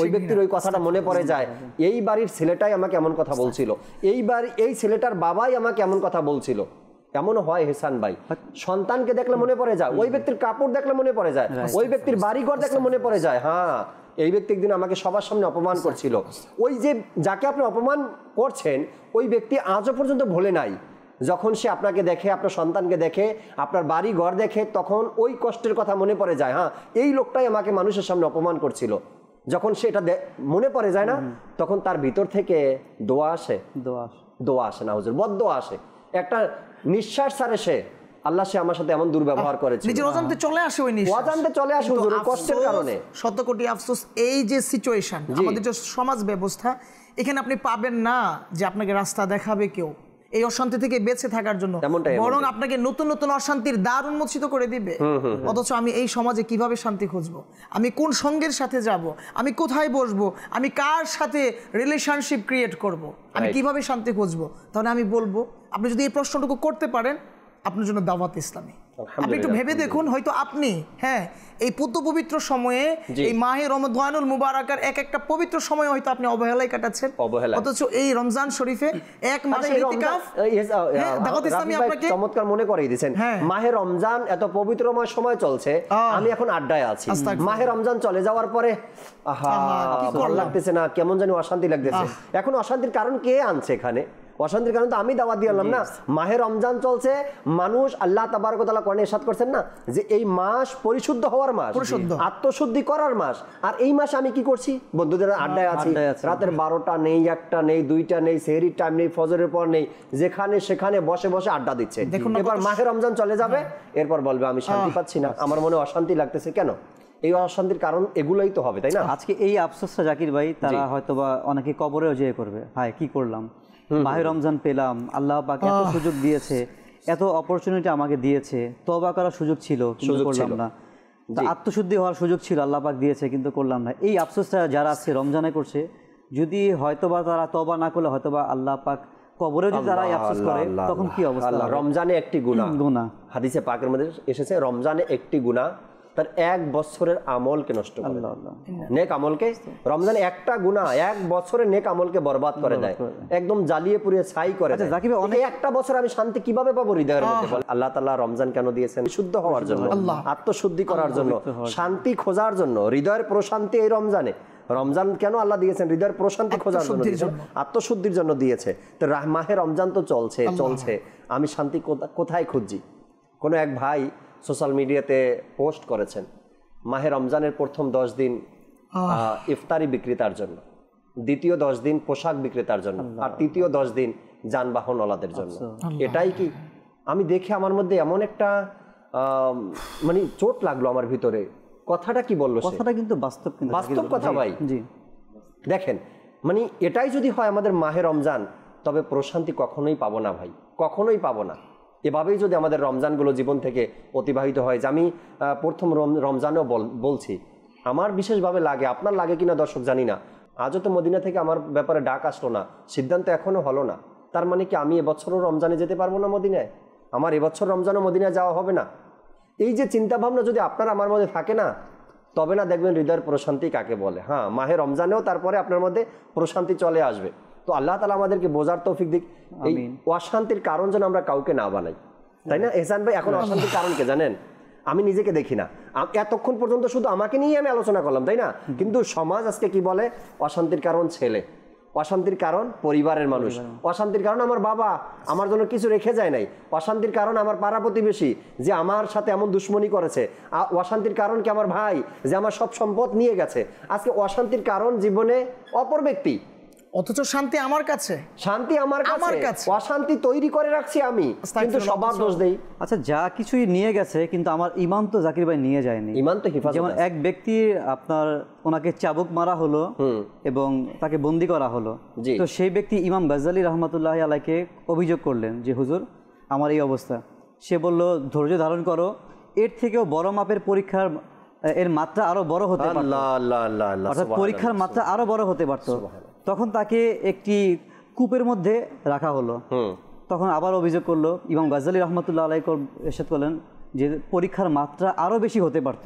ওই ব্যক্তির ওই কথাটা মনে পড়ে যায়, এই বাড়ির ছেলেটাই আমাকে এমন কথা বলছিল, এই ছেলেটার বাবাই আমাকে এমন কথা বলছিল। এমনও হয় হেসান ভাই, সন্তানকে দেখলে মনে পড়ে যায়, ওই ব্যক্তির কাপড় দেখলে মনে পড়ে যায়, ওই ব্যক্তির বাড়িঘর দেখলে মনে পড়ে যায়, হ্যাঁ এই ব্যক্তি একদিন আমাকে সবার সামনে অপমান করছিল। ওই যে যাকে আপনি অপমান করছেন ওই ব্যক্তি আজও পর্যন্ত ভুলে নাই। যখন সে আপনাকে দেখে, আপনার সন্তানকে দেখে, আপনার বাড়ি ঘর দেখে, তখন ওই কষ্টের কথা মনে পড়ে যায়, হ্যাঁ এই লোকটাই আমাকে মানুষের সামনে অপমান করছিল। যখন সেটা মনে পড়ে যায় না, তখন তার ভিতর থেকে দোয়া আসে, দোয়া আসে না হুজুর, বদদোয়া আসে। একটা নিঃশ্বাস ছাড়ে সে, আল্লাহ সে আমার সাথে এমন দুর্ব্যবহার করেছে, নিজের অজান্তে চলে আসে, ওই নিঃশ্বাস অজান্তে চলে আসে হুজুর, কষ্টের কারণে। শত কোটি আফসোস, এই যে সিচুয়েশন, আমাদের যে সমাজ ব্যবস্থা, এখানে আপনি পাবেন না যে আপনাকে রাস্তা দেখাবে কেউ এই অশান্তি থেকে বেঁচে থাকার জন্য, বরং আপনাকে নতুন নতুন অশান্তির দ্বার উন্মোচিত করে দিবে। অথচ আমি এই সমাজে কিভাবে শান্তি খুঁজবো, আমি কোন সঙ্গের সাথে যাব, আমি কোথায় বসবো, আমি কার সাথে রিলেশনশিপ ক্রিয়েট করব, আমি কিভাবে শান্তি খুঁজবো? তাহলে আমি বলবো, আপনি যদি এই প্রশ্নটুকু করতে পারেন, আপনার জন্য দাওয়াত ইসলামী। আপনি একটু ভেবে দেখুন, হয়তো আপনি এই পবিত্র সময়ে, এই মাহে রমজানুল মুবারাকার একটা পবিত্র সময় হয়তো আপনি অবহেলায় কাটাচ্ছেন, অথচ এই রমজান শরীফে এক মাসের ইতিকাফ দাওয়াত ইসলামী আপনাকে চমৎকার মনে করিয়ে দিয়েছেন। মাহে রমজান এত পবিত্রময় সময় চলছে, আমি এখন আড্ডায় আছি। মাহে রমজান চলে যাওয়ার পরে ভালো লাগতেছে না, কেমন জানি অশান্তি লাগতেছে। এখন অশান্তির কারণ কে আনছে এখানে? অশান্তির কারণ তো আমি দাওয়াত দিয়ে আনলাম না। মাহে রমজান চলছে, মানুষ আল্লাহ তাবারক ওয়া তাআলা কোরআনে ইরশাদ করছেন না যে এই মাস পরিশুদ্ধ হওয়ার মাস, আত্মশুদ্ধি করার মাস। আর এই মাসে আমি কি করছি? বন্ধুদের আড্ডায় আছি, রাতের 12টা নেই, 1টা নেই, 2টা নেই, সেহরির টাইম নেই, ফজরের পর নেই, যেখানে সেখানে বসে বসে আড্ডা দিচ্ছে। এবার মাহে রমজান চলে যাবে, এরপর বলবে আমি শান্তি পাচ্ছি না, আমার মনে অশান্তি লাগতেছে। কেন? এই অশান্তির কারণ এগুলোই তো হবে, তাই না? আজকে এই আফসোসটা জাকির ভাই, তারা হয়তোবা অনেকে কবরেও যেয়ে করবে, হায় কি করলাম, মাহে রমজান পেলাম, আল্লাহ পাক এত সুযোগ দিয়েছে, এত অপরচুনিটি আমাকে দিয়েছে, তওবা করার সুযোগ ছিল কিন্তু করলাম না, আত্মশুদ্ধি হওয়ার সুযোগ ছিল আল্লাহ পাক দিয়েছে কিন্তু করলাম না। এই আফসোসটা যারা আছে রমজানে করছে, যদি হয়তোবা তারা তওবা না করলে হয়তোবা আল্লাহ পাক কবরে যদি তারা আফসোস করে, তখন কি অবস্থা? রমজানে একটি গুনাহ, হাদিসে পাকের মধ্যে এসেছে, রমজানে একটি গুনাহ তার 1 বছরের আমলকে নষ্ট করে দেয়, নেক আমলকে। রমজানে একটা গুনাহ 1 বছরের নেক আমলকে বরবাদ করে দেয়, একদম জ্বালিয়ে পুড়িয়ে ছাই করে দেয়। অনেক একটা বছর আমি শান্তি কিভাবে পাবো হৃদয়ের মধ্যে? আল্লাহ তাআলা রমজান কেন দিয়েছেন? শুদ্ধ হওয়ার জন্য, আত্মশুদ্ধি করার জন্য, শান্তি খোঁজার জন্য, হৃদয়ের প্রশান্তি। এই রমজানে রমজান কেন আল্লাহ দিয়েছেন? হৃদয়ের প্রশান্তি খোঁজার জন্য, আত্মশুদ্ধির জন্য দিয়েছে। তো মাহে রমজান তো চলছে, আমি শান্তি কোথায় খুঁজছি? কোনো এক ভাই সোশ্যাল মিডিয়াতে পোস্ট করেছেন, মাহে রমজানের প্রথম 10 দিন ইফতারি বিক্রেতার জন্য, দ্বিতীয় 10 দিন পোশাক বিক্রেতার জন্য, আর তৃতীয় 10 দিন যানবাহনওয়ালাদের জন্য। এটাই কি? আমি দেখে আমার মধ্যে এমন একটা মানে চোট লাগলো আমার ভিতরে। কথাটা কি বললো? কথাটা কিন্তু বাস্তব কথা ভাই। দেখেন, মানে এটাই যদি হয় আমাদের মাহে রমজান, তবে প্রশান্তি কখনোই পাবো না ভাই, কখনোই পাবো না। এভাবেই যদি আমাদের রমজানগুলো জীবন থেকে অতিবাহিত হয়, যে আমি প্রথম রমজানেও বলছি, আমার বিশেষভাবে লাগে, আপনার লাগে কিনা দর্শক জানি না, আজও তো মদিনা থেকে আমার ব্যাপারে ডাক আসলো না, সিদ্ধান্ত এখনো হলো না। তার মানে কি আমি এবছরও রমজানে যেতে পারবো না মদিনায়? আমার এবছর রমজানও মদিনায় যাওয়া হবে না? এই যে চিন্তাভাবনা যদি আপনার আমার মধ্যে থাকে না, তবে না দেখবেন হৃদয়ের প্রশান্তি কাকে বলে। হ্যাঁ, মাহে রমজানেও তারপরে আপনার মধ্যে প্রশান্তি চলে আসবে। তো আল্লাহ তাআলা আমাদেরকে বোঝার তৌফিক দিক, এই অশান্তির কারণ যেন আমরা কাউকে না বানাই, তাই না? এহসান ভাই, এখন অশান্তির কারণ কে জানেন? আমি নিজেকে দেখি না, এতক্ষণ পর্যন্ত শুধু আমাকে নিয়ে আমি আলোচনা করলাম, তাই না? কিন্তু সমাজ আজকে কি বলে? অশান্তির কারণ ছেলে, অশান্তির কারণ পরিবারের মানুষ, অশান্তির কারণ আমার বাবা আমার জন্য কিছু রেখে যায় নাই, অশান্তির কারণ আমার পাড়া প্রতিবেশী যে আমার সাথে এমন দুশ্মনী করেছে, অশান্তির কারণ কি আমার ভাই যে আমার সব সম্পদ নিয়ে গেছে। আজকে অশান্তির কারণ জীবনে অপর ব্যক্তি, অথচ শান্তি আমার কাছে, শান্তি আমার আমার কাছে, কাছে। অশান্তি তৈরি করে রাখছি আমি, কিন্তু সবার দোষ দেই। আচ্ছা, যা কিছুই নিয়ে গেছে, কিন্তু আমার ইমান তো জাকির ভাই নিয়ে যায়নি। ইমান তো হিফাজত যেমন আছে। এক ব্যক্তি আপনার ওনাকে চাবুক মারা হলো এবং তাকে বন্দি করা হলো, জি। তো সেই ব্যক্তি ইমাম গাজ্জালী রহমতুল্লাহ আলাইকে অভিযোগ করলেন যে হুজুর আমার এই অবস্থা। সে বলল ধৈর্য ধারণ করো, এর থেকেও বড় মাপের পরীক্ষার এর মাত্রা আরো বড় হতে পারত, আল্লাহ আল্লাহ আল্লাহ আল্লাহ, অর্থাৎ পরীক্ষার মাত্রা আরো বড় হতে পারত। তখন তাকে একটি কূপের মধ্যে রাখা হলো। তখন আবার অভিযোগ করলো, ইমাম গাজ্জালী রহমতুল্লাহ আলাইহি এরশাদ করলেন যে পরীক্ষার মাত্রা আরো বেশি হতে পারত।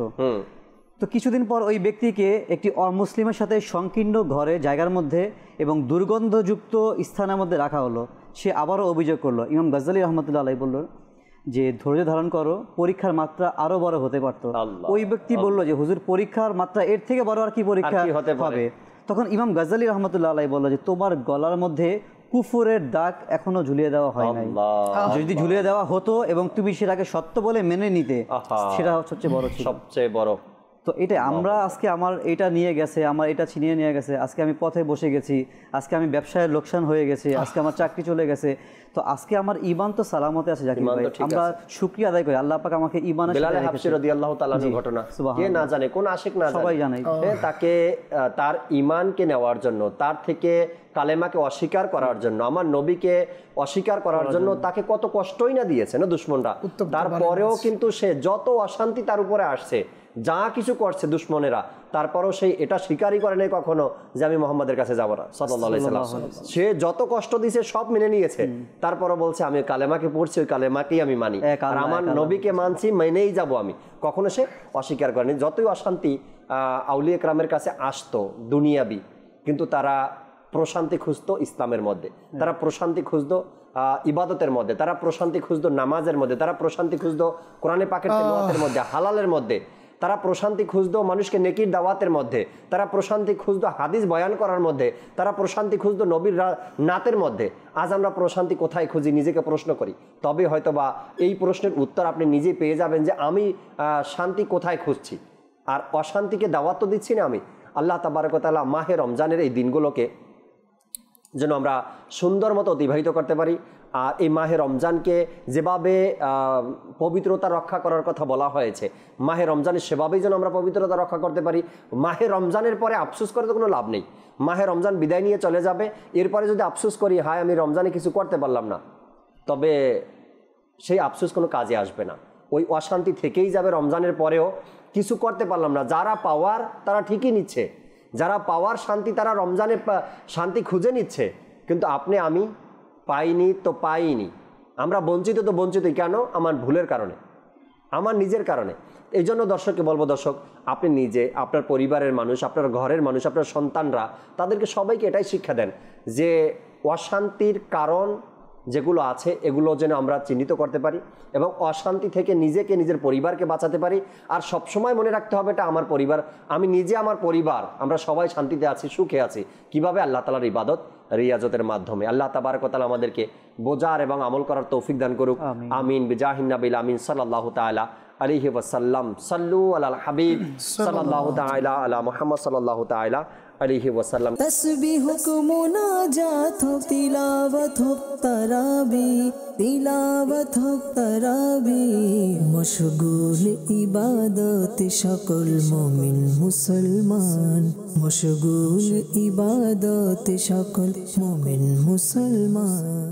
তো কিছুদিন পর ওই ব্যক্তিকে একটি অমুসলিমের সাথে সংকীর্ণ ঘরে জায়গার মধ্যে এবং দুর্গন্ধযুক্ত স্থানের মধ্যে রাখা হলো। সে আবারও অভিযোগ করলো। ইমাম গাজ্জালী রহমতুল্লাহ আলাইহি বলল যে ধৈর্য ধারণ করো, পরীক্ষার মাত্রা আরো বড় হতে পারত। ওই ব্যক্তি বলল যে হুজুর পরীক্ষার মাত্রা এর থেকে বড় আর কি পরীক্ষা হবে? তখন ইমাম গাজ্জালী রহমতুল্লাহ আলাইহি বলল যে তোমার গলার মধ্যে কুফুরের দাগ এখনো ঝুলিয়ে দেওয়া হয় নাই। যদি ঝুলিয়ে দেওয়া হতো এবং তুমি সেটাকে সত্য বলে মেনে নিতে, সেটা সবচেয়ে বড় ছিল, সবচেয়ে বড়। তো এটা আমরা আজকে আমার এটা নিয়ে গেছে, আমার এটা ছিনিয়ে নিয়ে গেছে, আজকে আমি পথে বসে গেছি, আজকে আমি ব্যবসায় লোকসান হয়ে গেছে, আজকে আমার চাকরি চলে গেছে। তো আজকে আমার ঈমান তো সালামতে আছে জাকির ভাই, আমরা শুকরিয়া আদায় করি আল্লাহ পাক আমাকে ঈমানের সাথে রেখেছে। হাফসি রাদিয়াল্লাহু তাআলার ঘটনা কে না জানে, কোন আশিক না জানে, সবাই জানে। তাকে তার ঈমানকে নেওয়ার জন্য, তার থেকে কালেমাকে অস্বীকার করার জন্য, আমার নবীকে অস্বীকার করার জন্য তাকে কত কষ্টই না দিয়েছে না দুশমনরা। তারপরেও কিন্তু সে যত অশান্তি তার উপরে আসছে, যা কিছু করছে দুশমনেরা, তারপরও সেই এটা স্বীকারই করে নাই কখনো যে আমি মুহাম্মাদের কাছে যাব না সাল্লাল্লাহু আলাইহি সাল্লাম। সে যত কষ্ট দিয়েছে সব মেনে নিয়েছে, তারপরও বলছে আমি কালেমাকে পড়ছি, ওই কালেমাকেই আমি মানি, আর আমার নবীকে মানছি, মেনেই যাব আমি। কখনো সে অস্বীকার করেনি। যতই অশান্তি আউলিয়া কেরামের কাছে আসতো দুনিয়াবি, কিন্তু তারা প্রশান্তি খুঁজতো ইসলামের মধ্যে, তারা প্রশান্তি খুঁজতো ইবাদতের মধ্যে, তারা প্রশান্তি খুঁজতো নামাজের মধ্যে, তারা প্রশান্তি খুঁজতো কোরআনে পাকের তেলাওয়াতের মধ্যে, হালালের মধ্যে, তারা প্রশান্তি খুঁজতো মানুষকে নেকির দাওয়াতের মধ্যে, তারা প্রশান্তি খুঁজতো হাদিস বয়ান করার মধ্যে, তারা প্রশান্তি খুঁজতো নবীর নাতের মধ্যে। আজ আমরা প্রশান্তি কোথায় খুঁজি নিজেকে প্রশ্ন করি, তবে হয়তোবা এই প্রশ্নের উত্তর আপনি নিজেই পেয়ে যাবেন যে আমি শান্তি কোথায় খুঁজছি, আর অশান্তিকে দাওয়াত তো দিচ্ছি না আমি। আল্লাহ তাবারক ওয়া তাআলা মাহে রমজানের এই দিনগুলোকে যেন আমরা সুন্দর মতো অতিবাহিত করতে পারি। আর এই মাহে রমজানকে যেভাবে পবিত্রতা রক্ষা করার কথা বলা হয়েছে, মাহে রমজানের সেভাবেই যেন আমরা পবিত্রতা রক্ষা করতে পারি। মাহে রমজানের পরে আফসোস করে তো কোনো লাভ নেই। মাহে রমজান বিদায় নিয়ে চলে যাবে, এরপরে যদি আফসোস করি হায় আমি রমজানে কিছু করতে পারলাম না, তবে সেই আফসোস কোনো কাজে আসবে না। ওই অশান্তি থেকেই যাবে রমজানের পরেও, কিছু করতে পারলাম না। যারা পাওয়ার তারা ঠিকই নিচ্ছে, যারা পাওয়ার শান্তি তারা রমজানে শান্তি খুঁজে নিচ্ছে, কিন্তু আপনি আমি পাইনি তো পাইনি, আমরা বঞ্চিত তো বঞ্চিতই। কেন? আমার ভুলের কারণে, আমার নিজের কারণে। এই জন্য দর্শককে বলবো, দর্শক আপনি নিজে, আপনার পরিবারের মানুষ, আপনার ঘরের মানুষ, আপনার সন্তানরা, তাদেরকে সবাইকে এটাই শিক্ষা দেন যে অশান্তির কারণ যেগুলো আছে এগুলো যেন আমরা চিহ্নিত করতে পারি এবং অশান্তি থেকে নিজেকে, নিজের পরিবারকে বাঁচাতে পারি। আর সবসময় মনে রাখতে হবে এটা আমার পরিবার, আমি নিজে, আমার পরিবার, আমরা সবাই শান্তিতে আছি, সুখে আছি। কিভাবে? আল্লাহ তাআলার ইবাদত রিয়াজতের মাধ্যমে। আল্লাহ তাবারক ওয়া তাআলা আমাদেরকে বোঝার এবং আমল করার তৌফিক দান করুক। আমিন বিজাহিন নবিল আমিন সাল্লাল্লাহু তাআলা আলাইহি ওয়াসাল্লাম। সাল্লু আলাল হাবিব সাল্লাল্লাহু তাআলা আলা মুহাম্মদ সাল্লাল্লাহু তাআলা আলাইহি ওয়াসাল্লাম। তসবিহ কো মুনাজাত হো, তিলাওয়াত হো, তারাবি, তিলাওয়াত হো, তারাবি, মশগুল ইবাদত সকল মুমিন মুসলমান, মশগুল ইবাদত সকল মুমিন মুসলমান।